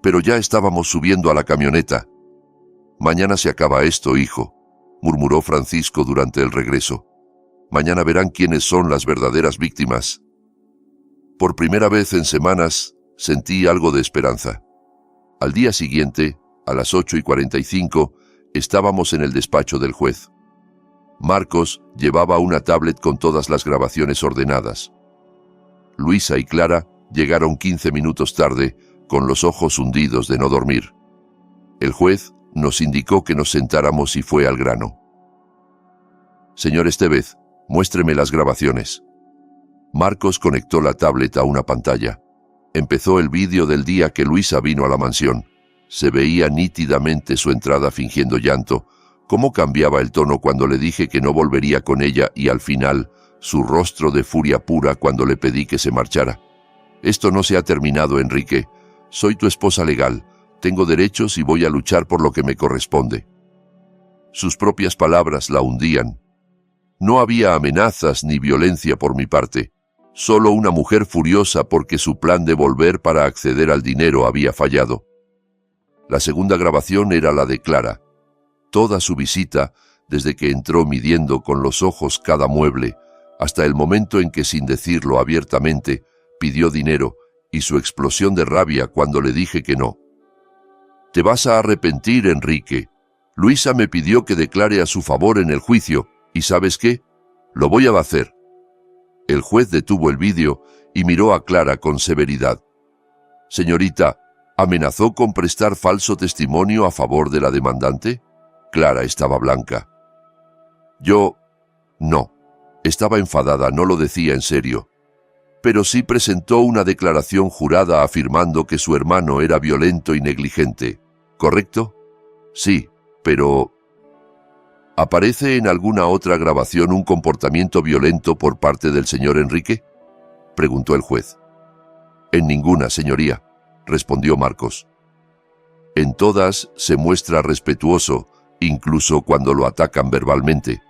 pero ya estábamos subiendo a la camioneta. Mañana se acaba esto, hijo, murmuró Francisco durante el regreso. Mañana verán quiénes son las verdaderas víctimas. Por primera vez en semanas, sentí algo de esperanza. Al día siguiente, a las 8:45, estábamos en el despacho del juez. Marcos llevaba una tablet con todas las grabaciones ordenadas. Luisa y Clara llegaron 15 minutos tarde, con los ojos hundidos de no dormir. El juez nos indicó que nos sentáramos y fue al grano. Señor Estevez, muéstreme las grabaciones. Marcos conectó la tablet a una pantalla. Empezó el vídeo del día que Luisa vino a la mansión. Se veía nítidamente su entrada fingiendo llanto, cómo cambiaba el tono cuando le dije que no volvería con ella y al final, su rostro de furia pura cuando le pedí que se marchara. Esto no se ha terminado, Enrique. Soy tu esposa legal. Tengo derechos y voy a luchar por lo que me corresponde. Sus propias palabras la hundían. No había amenazas ni violencia por mi parte. Solo una mujer furiosa porque su plan de volver para acceder al dinero había fallado. La segunda grabación era la de Clara. Toda su visita, desde que entró midiendo con los ojos cada mueble, hasta el momento en que, sin decirlo abiertamente, pidió dinero, y su explosión de rabia cuando le dije que no. Te vas a arrepentir, Enrique. Luisa me pidió que declare a su favor en el juicio, y ¿sabes qué? Lo voy a hacer. El juez detuvo el vídeo y miró a Clara con severidad. Señorita, ¿amenazó con prestar falso testimonio a favor de la demandante? Clara estaba blanca. Yo... no. Estaba enfadada, no lo decía en serio. Pero sí presentó una declaración jurada afirmando que su hermano era violento y negligente. ¿Correcto? Sí, pero... ¿Aparece en alguna otra grabación un comportamiento violento por parte del señor Enrique?, preguntó el juez. En ninguna, señoría, respondió Marcos. En todas se muestra respetuoso, incluso cuando lo atacan verbalmente.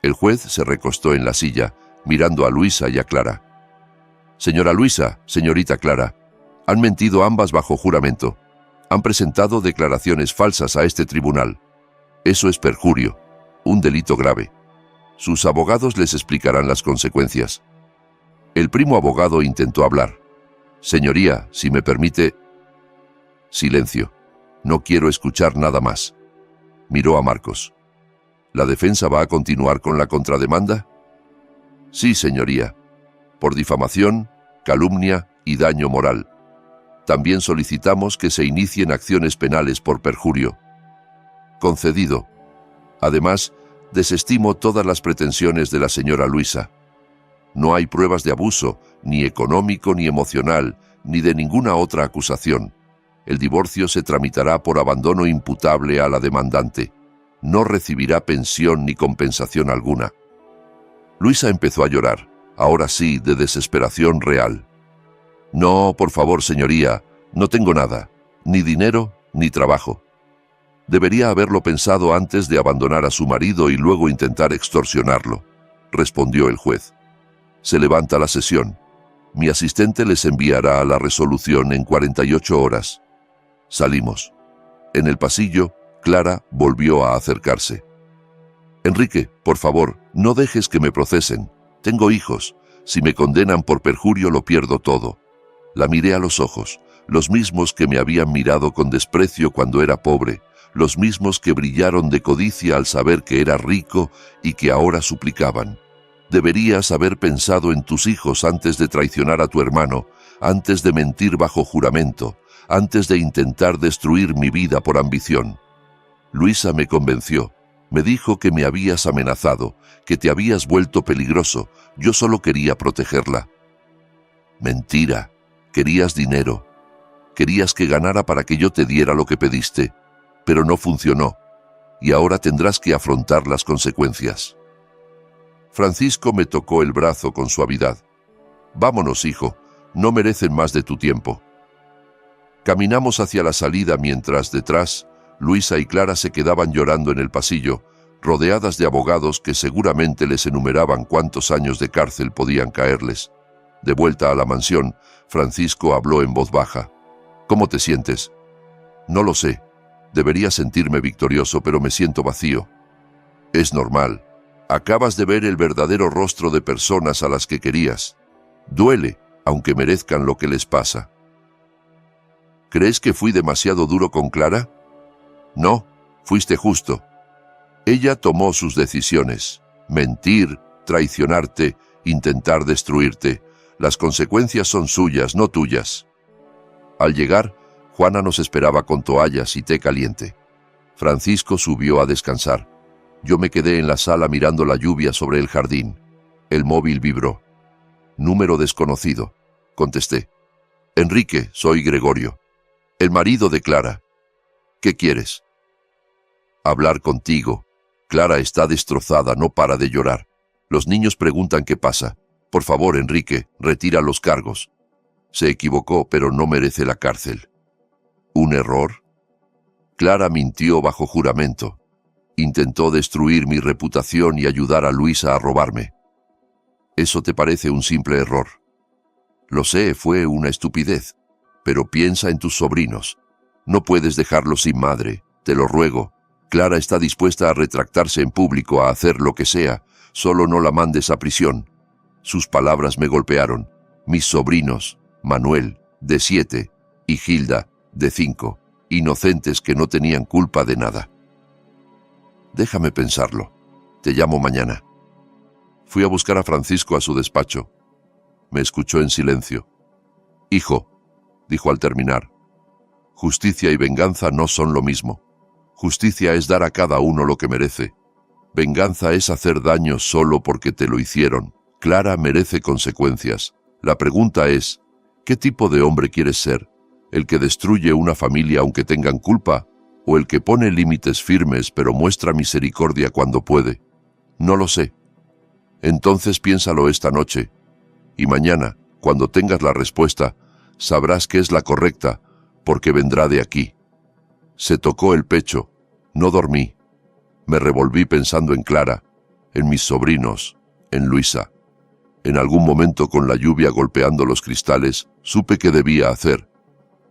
El juez se recostó en la silla, mirando a Luisa y a Clara. Señora Luisa, señorita Clara, han mentido ambas bajo juramento. Han presentado declaraciones falsas a este tribunal. Eso es perjurio, un delito grave. Sus abogados les explicarán las consecuencias. El primo abogado intentó hablar. Señoría, si me permite... Silencio. No quiero escuchar nada más. Miró a Marcos. ¿La defensa va a continuar con la contrademanda? Sí, señoría. Por difamación, calumnia y daño moral. También solicitamos que se inicien acciones penales por perjurio. Concedido. Además, desestimo todas las pretensiones de la señora Luisa. No hay pruebas de abuso, ni económico ni emocional, ni de ninguna otra acusación. El divorcio se tramitará por abandono imputable a la demandante. No recibirá pensión ni compensación alguna. Luisa empezó a llorar, ahora sí, de desesperación real. No, por favor, señoría, no tengo nada, ni dinero ni trabajo. Debería haberlo pensado antes de abandonar a su marido y luego intentar extorsionarlo, respondió el juez. Se levanta la sesión. Mi asistente les enviará la resolución en 48 horas. Salimos. En el pasillo, Clara volvió a acercarse. Enrique, por favor, no dejes que me procesen. Tengo hijos. Si me condenan por perjurio lo pierdo todo. La miré a los ojos, los mismos que me habían mirado con desprecio cuando era pobre, los mismos que brillaron de codicia al saber que era rico y que ahora suplicaban. Deberías haber pensado en tus hijos antes de traicionar a tu hermano, antes de mentir bajo juramento, antes de intentar destruir mi vida por ambición. Luisa me convenció. Me dijo que me habías amenazado, que te habías vuelto peligroso. Yo solo quería protegerla. Mentira. Querías dinero. Querías que ganara para que yo te diera lo que pediste. Pero no funcionó. Y ahora tendrás que afrontar las consecuencias. Francisco me tocó el brazo con suavidad. Vámonos, hijo. No merecen más de tu tiempo. Caminamos hacia la salida mientras detrás Luisa y Clara se quedaban llorando en el pasillo, rodeadas de abogados que seguramente les enumeraban cuántos años de cárcel podían caerles. De vuelta a la mansión, Francisco habló en voz baja. ¿Cómo te sientes? No lo sé. Debería sentirme victorioso, pero me siento vacío. Es normal. Acabas de ver el verdadero rostro de personas a las que querías. Duele, aunque merezcan lo que les pasa. ¿Crees que fui demasiado duro con Clara? No, fuiste justo. Ella tomó sus decisiones. Mentir, traicionarte, intentar destruirte. Las consecuencias son suyas, no tuyas. Al llegar, Juana nos esperaba con toallas y té caliente. Francisco subió a descansar. Yo me quedé en la sala mirando la lluvia sobre el jardín. El móvil vibró. Número desconocido. Contesté. Enrique, soy Gregorio. El marido de Clara. ¿Qué quieres? Hablar contigo. Clara está destrozada, no para de llorar. Los niños preguntan qué pasa. Por favor, Enrique, retira los cargos. Se equivocó, pero no merece la cárcel. ¿Un error? Clara mintió bajo juramento. Intentó destruir mi reputación y ayudar a Luisa a robarme. ¿Eso te parece un simple error? Lo sé, fue una estupidez. Pero piensa en tus sobrinos. No puedes dejarlos sin madre, te lo ruego. Clara está dispuesta a retractarse en público, a hacer lo que sea. Solo no la mandes a prisión. Sus palabras me golpearon. Mis sobrinos, Manuel, de 7, y Gilda, de 5, inocentes que no tenían culpa de nada. Déjame pensarlo. Te llamo mañana. Fui a buscar a Francisco a su despacho. Me escuchó en silencio. Hijo, dijo al terminar, justicia y venganza no son lo mismo. Justicia es dar a cada uno lo que merece. Venganza es hacer daño solo porque te lo hicieron. Clara merece consecuencias. La pregunta es, ¿qué tipo de hombre quieres ser? ¿El que destruye una familia aunque tengan culpa? ¿O el que pone límites firmes pero muestra misericordia cuando puede? No lo sé. Entonces piénsalo esta noche. Y mañana, cuando tengas la respuesta, sabrás que es la correcta, porque vendrá de aquí. Se tocó el pecho. No dormí. Me revolví pensando en Clara, en mis sobrinos, en Luisa. En algún momento, con la lluvia golpeando los cristales, supe qué debía hacer.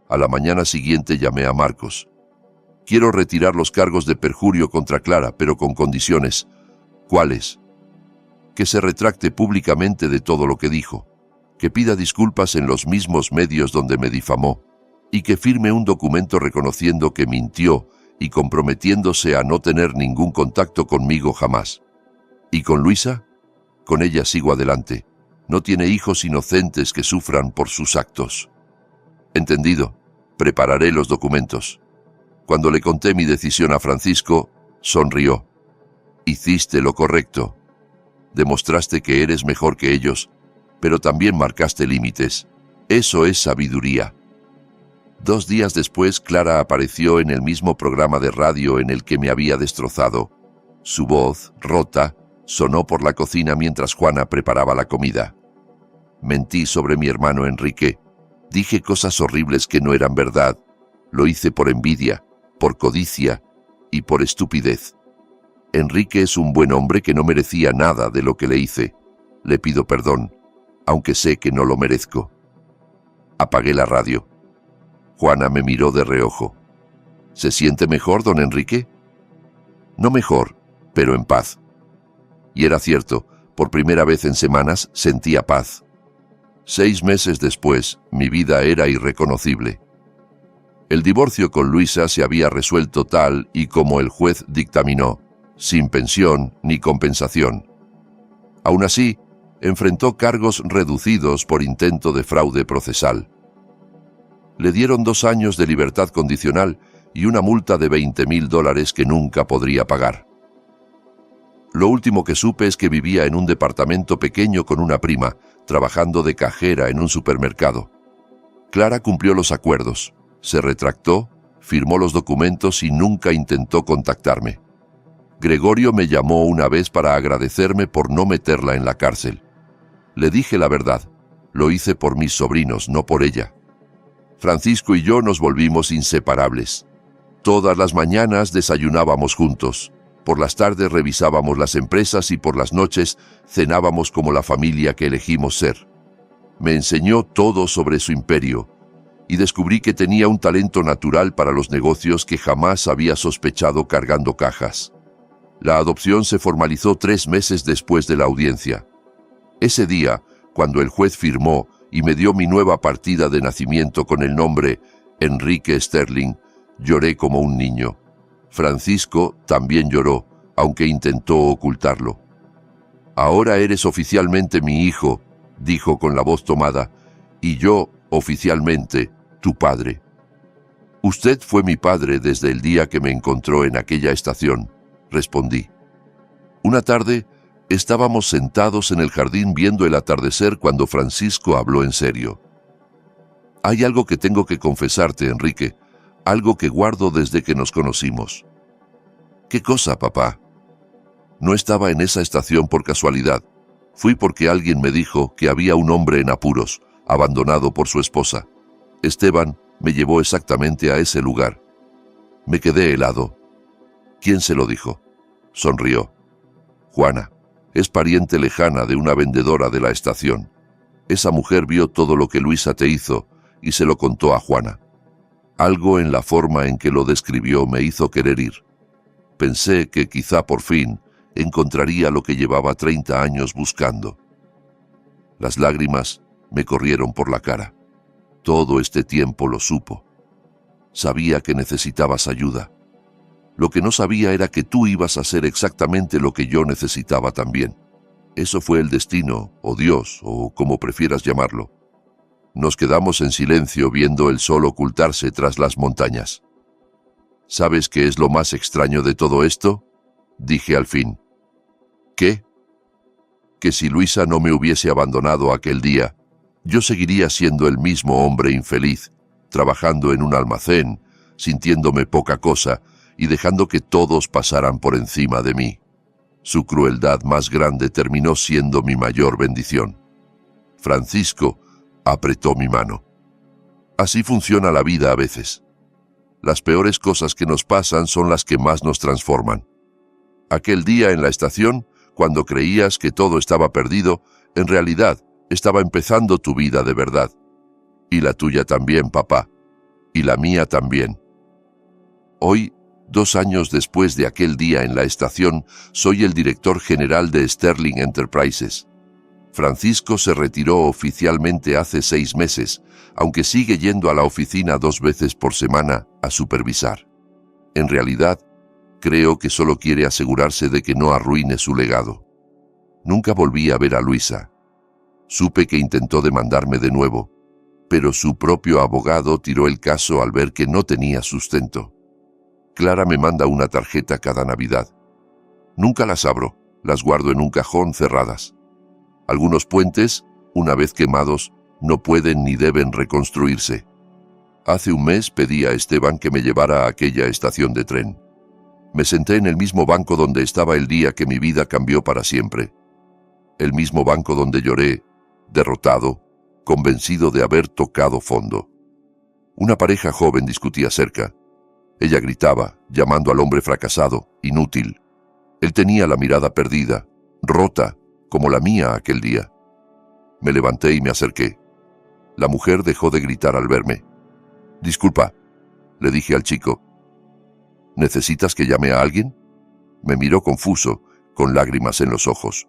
A la mañana siguiente llamé a Marcos. Quiero retirar los cargos de perjurio contra Clara, pero con condiciones. ¿Cuáles? Que se retracte públicamente de todo lo que dijo, que pida disculpas en los mismos medios donde me difamó, y que firme un documento reconociendo que mintió y comprometiéndose a no tener ningún contacto conmigo jamás. ¿Y con Luisa? Con ella sigo adelante. No tiene hijos inocentes que sufran por sus actos. Entendido. Prepararé los documentos. Cuando le conté mi decisión a Francisco, sonrió. Hiciste lo correcto. Demostraste que eres mejor que ellos, pero también marcaste límites. Eso es sabiduría. 2 días después, Clara apareció en el mismo programa de radio en el que me había destrozado. Su voz, rota, sonó por la cocina mientras Juana preparaba la comida. Mentí sobre mi hermano Enrique. Dije cosas horribles que no eran verdad. Lo hice por envidia, por codicia y por estupidez. Enrique es un buen hombre que no merecía nada de lo que le hice. Le pido perdón, aunque sé que no lo merezco. Apagué la radio. Juana me miró de reojo. ¿Se siente mejor, don Enrique? No mejor, pero en paz. Y era cierto, por primera vez en semanas sentía paz. 6 meses después, mi vida era irreconocible. El divorcio con Luisa se había resuelto tal y como el juez dictaminó, sin pensión ni compensación. Aún así, enfrentó cargos reducidos por intento de fraude procesal. Le dieron 2 años de libertad condicional y una multa de $20,000 que nunca podría pagar. Lo último que supe es que vivía en un departamento pequeño con una prima, trabajando de cajera en un supermercado. Clara cumplió los acuerdos, se retractó, firmó los documentos y nunca intentó contactarme. Gregorio me llamó una vez para agradecerme por no meterla en la cárcel. Le dije la verdad, lo hice por mis sobrinos, no por ella. Francisco y yo nos volvimos inseparables. Todas las mañanas desayunábamos juntos. Por las tardes revisábamos las empresas y por las noches cenábamos como la familia que elegimos ser. Me enseñó todo sobre su imperio y descubrí que tenía un talento natural para los negocios que jamás había sospechado cargando cajas. La adopción se formalizó 3 meses después de la audiencia. Ese día, cuando el juez firmó y me dio mi nueva partida de nacimiento con el nombre Enrique Sterling, lloré como un niño. Francisco también lloró, aunque intentó ocultarlo. «Ahora eres oficialmente mi hijo», dijo con la voz tomada, «y yo, oficialmente, tu padre». «Usted fue mi padre desde el día que me encontró en aquella estación», respondí. Una tarde, estábamos sentados en el jardín viendo el atardecer cuando Francisco habló en serio. «Hay algo que tengo que confesarte, Enrique, algo que guardo desde que nos conocimos». «¿Qué cosa, papá?» «No estaba en esa estación por casualidad. Fui porque alguien me dijo que había un hombre en apuros, abandonado por su esposa. Esteban me llevó exactamente a ese lugar. Me quedé helado». «¿Quién se lo dijo?» Sonrió. «Juana. Es pariente lejana de una vendedora de la estación. Esa mujer vio todo lo que Luisa te hizo y se lo contó a Juana. Algo en la forma en que lo describió me hizo querer ir. Pensé que quizá por fin encontraría lo que llevaba 30 años buscando». Las lágrimas me corrieron por la cara. Todo este tiempo lo supo. Sabía que necesitabas ayuda. Lo que no sabía era que tú ibas a hacer exactamente lo que yo necesitaba también. Eso fue el destino, o Dios, o como prefieras llamarlo. Nos quedamos en silencio viendo el sol ocultarse tras las montañas. ¿Sabes qué es lo más extraño de todo esto?, dije al fin. ¿Qué? Que si Luisa no me hubiese abandonado aquel día, yo seguiría siendo el mismo hombre infeliz, trabajando en un almacén, sintiéndome poca cosa, y dejando que todos pasaran por encima de mí. Su crueldad más grande terminó siendo mi mayor bendición. Francisco apretó mi mano. Así funciona la vida a veces. Las peores cosas que nos pasan son las que más nos transforman. Aquel día en la estación, cuando creías que todo estaba perdido, en realidad estaba empezando tu vida de verdad. Y la tuya también, papá. Y la mía también. Hoy, 2 años después de aquel día en la estación, soy el director general de Sterling Enterprises. Francisco se retiró oficialmente hace 6 meses, aunque sigue yendo a la oficina 2 veces por semana a supervisar. En realidad, creo que solo quiere asegurarse de que no arruine su legado. Nunca volví a ver a Luisa. Supe que intentó demandarme de nuevo, pero su propio abogado tiró el caso al ver que no tenía sustento. Clara me manda una tarjeta cada Navidad. Nunca las abro, las guardo en un cajón cerradas. Algunos puentes, una vez quemados, no pueden ni deben reconstruirse. Hace un mes pedí a Esteban que me llevara a aquella estación de tren. Me senté en el mismo banco donde estaba el día que mi vida cambió para siempre. El mismo banco donde lloré, derrotado, convencido de haber tocado fondo. Una pareja joven discutía cerca. Ella gritaba, llamando al hombre fracasado, inútil. Él tenía la mirada perdida, rota, como la mía aquel día. Me levanté y me acerqué. La mujer dejó de gritar al verme. «Disculpa», le dije al chico. «¿Necesitas que llame a alguien?» Me miró confuso, con lágrimas en los ojos.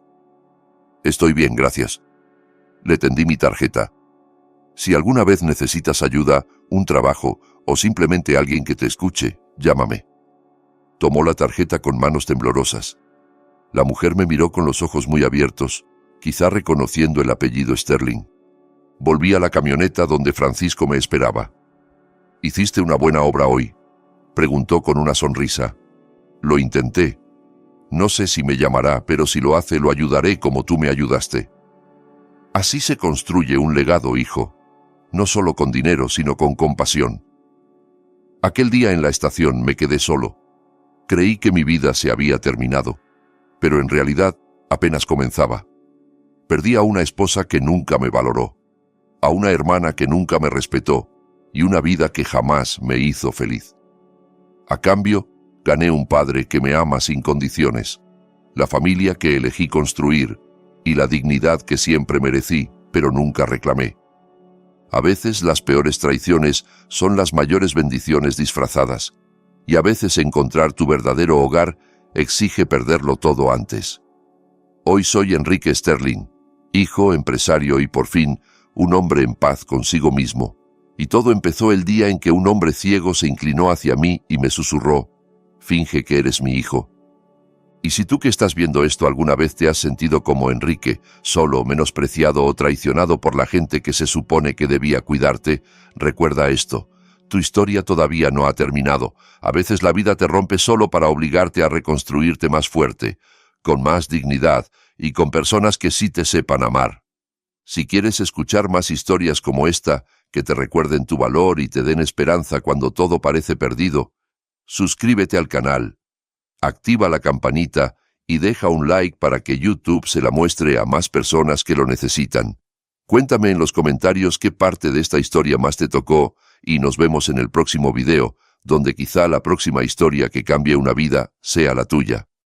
«Estoy bien, gracias». Le tendí mi tarjeta. «Si alguna vez necesitas ayuda, un trabajo o simplemente alguien que te escuche, llámame». Tomó la tarjeta con manos temblorosas. La mujer me miró con los ojos muy abiertos, quizá reconociendo el apellido Sterling. Volví a la camioneta donde Francisco me esperaba. «¿Hiciste una buena obra hoy?», preguntó con una sonrisa. «Lo intenté. No sé si me llamará, pero si lo hace, lo ayudaré como tú me ayudaste». Así se construye un legado, hijo. No solo con dinero, sino con compasión. Aquel día en la estación me quedé solo. Creí que mi vida se había terminado, pero en realidad apenas comenzaba. Perdí a una esposa que nunca me valoró, a una hermana que nunca me respetó y una vida que jamás me hizo feliz. A cambio, gané un padre que me ama sin condiciones, la familia que elegí construir y la dignidad que siempre merecí, pero nunca reclamé. A veces las peores traiciones son las mayores bendiciones disfrazadas, y a veces encontrar tu verdadero hogar exige perderlo todo antes. Hoy soy Enrique Sterling, hijo, empresario y por fin un hombre en paz consigo mismo. Y todo empezó el día en que un hombre ciego se inclinó hacia mí y me susurró: «Finge que eres mi hijo». Y si tú que estás viendo esto alguna vez te has sentido como Enrique, solo, menospreciado o traicionado por la gente que se supone que debía cuidarte, recuerda esto: tu historia todavía no ha terminado. A veces la vida te rompe solo para obligarte a reconstruirte más fuerte, con más dignidad y con personas que sí te sepan amar. Si quieres escuchar más historias como esta, que te recuerden tu valor y te den esperanza cuando todo parece perdido, suscríbete al canal, activa la campanita y deja un like para que YouTube se la muestre a más personas que lo necesitan. Cuéntame en los comentarios qué parte de esta historia más te tocó y nos vemos en el próximo video, donde quizá la próxima historia que cambie una vida sea la tuya.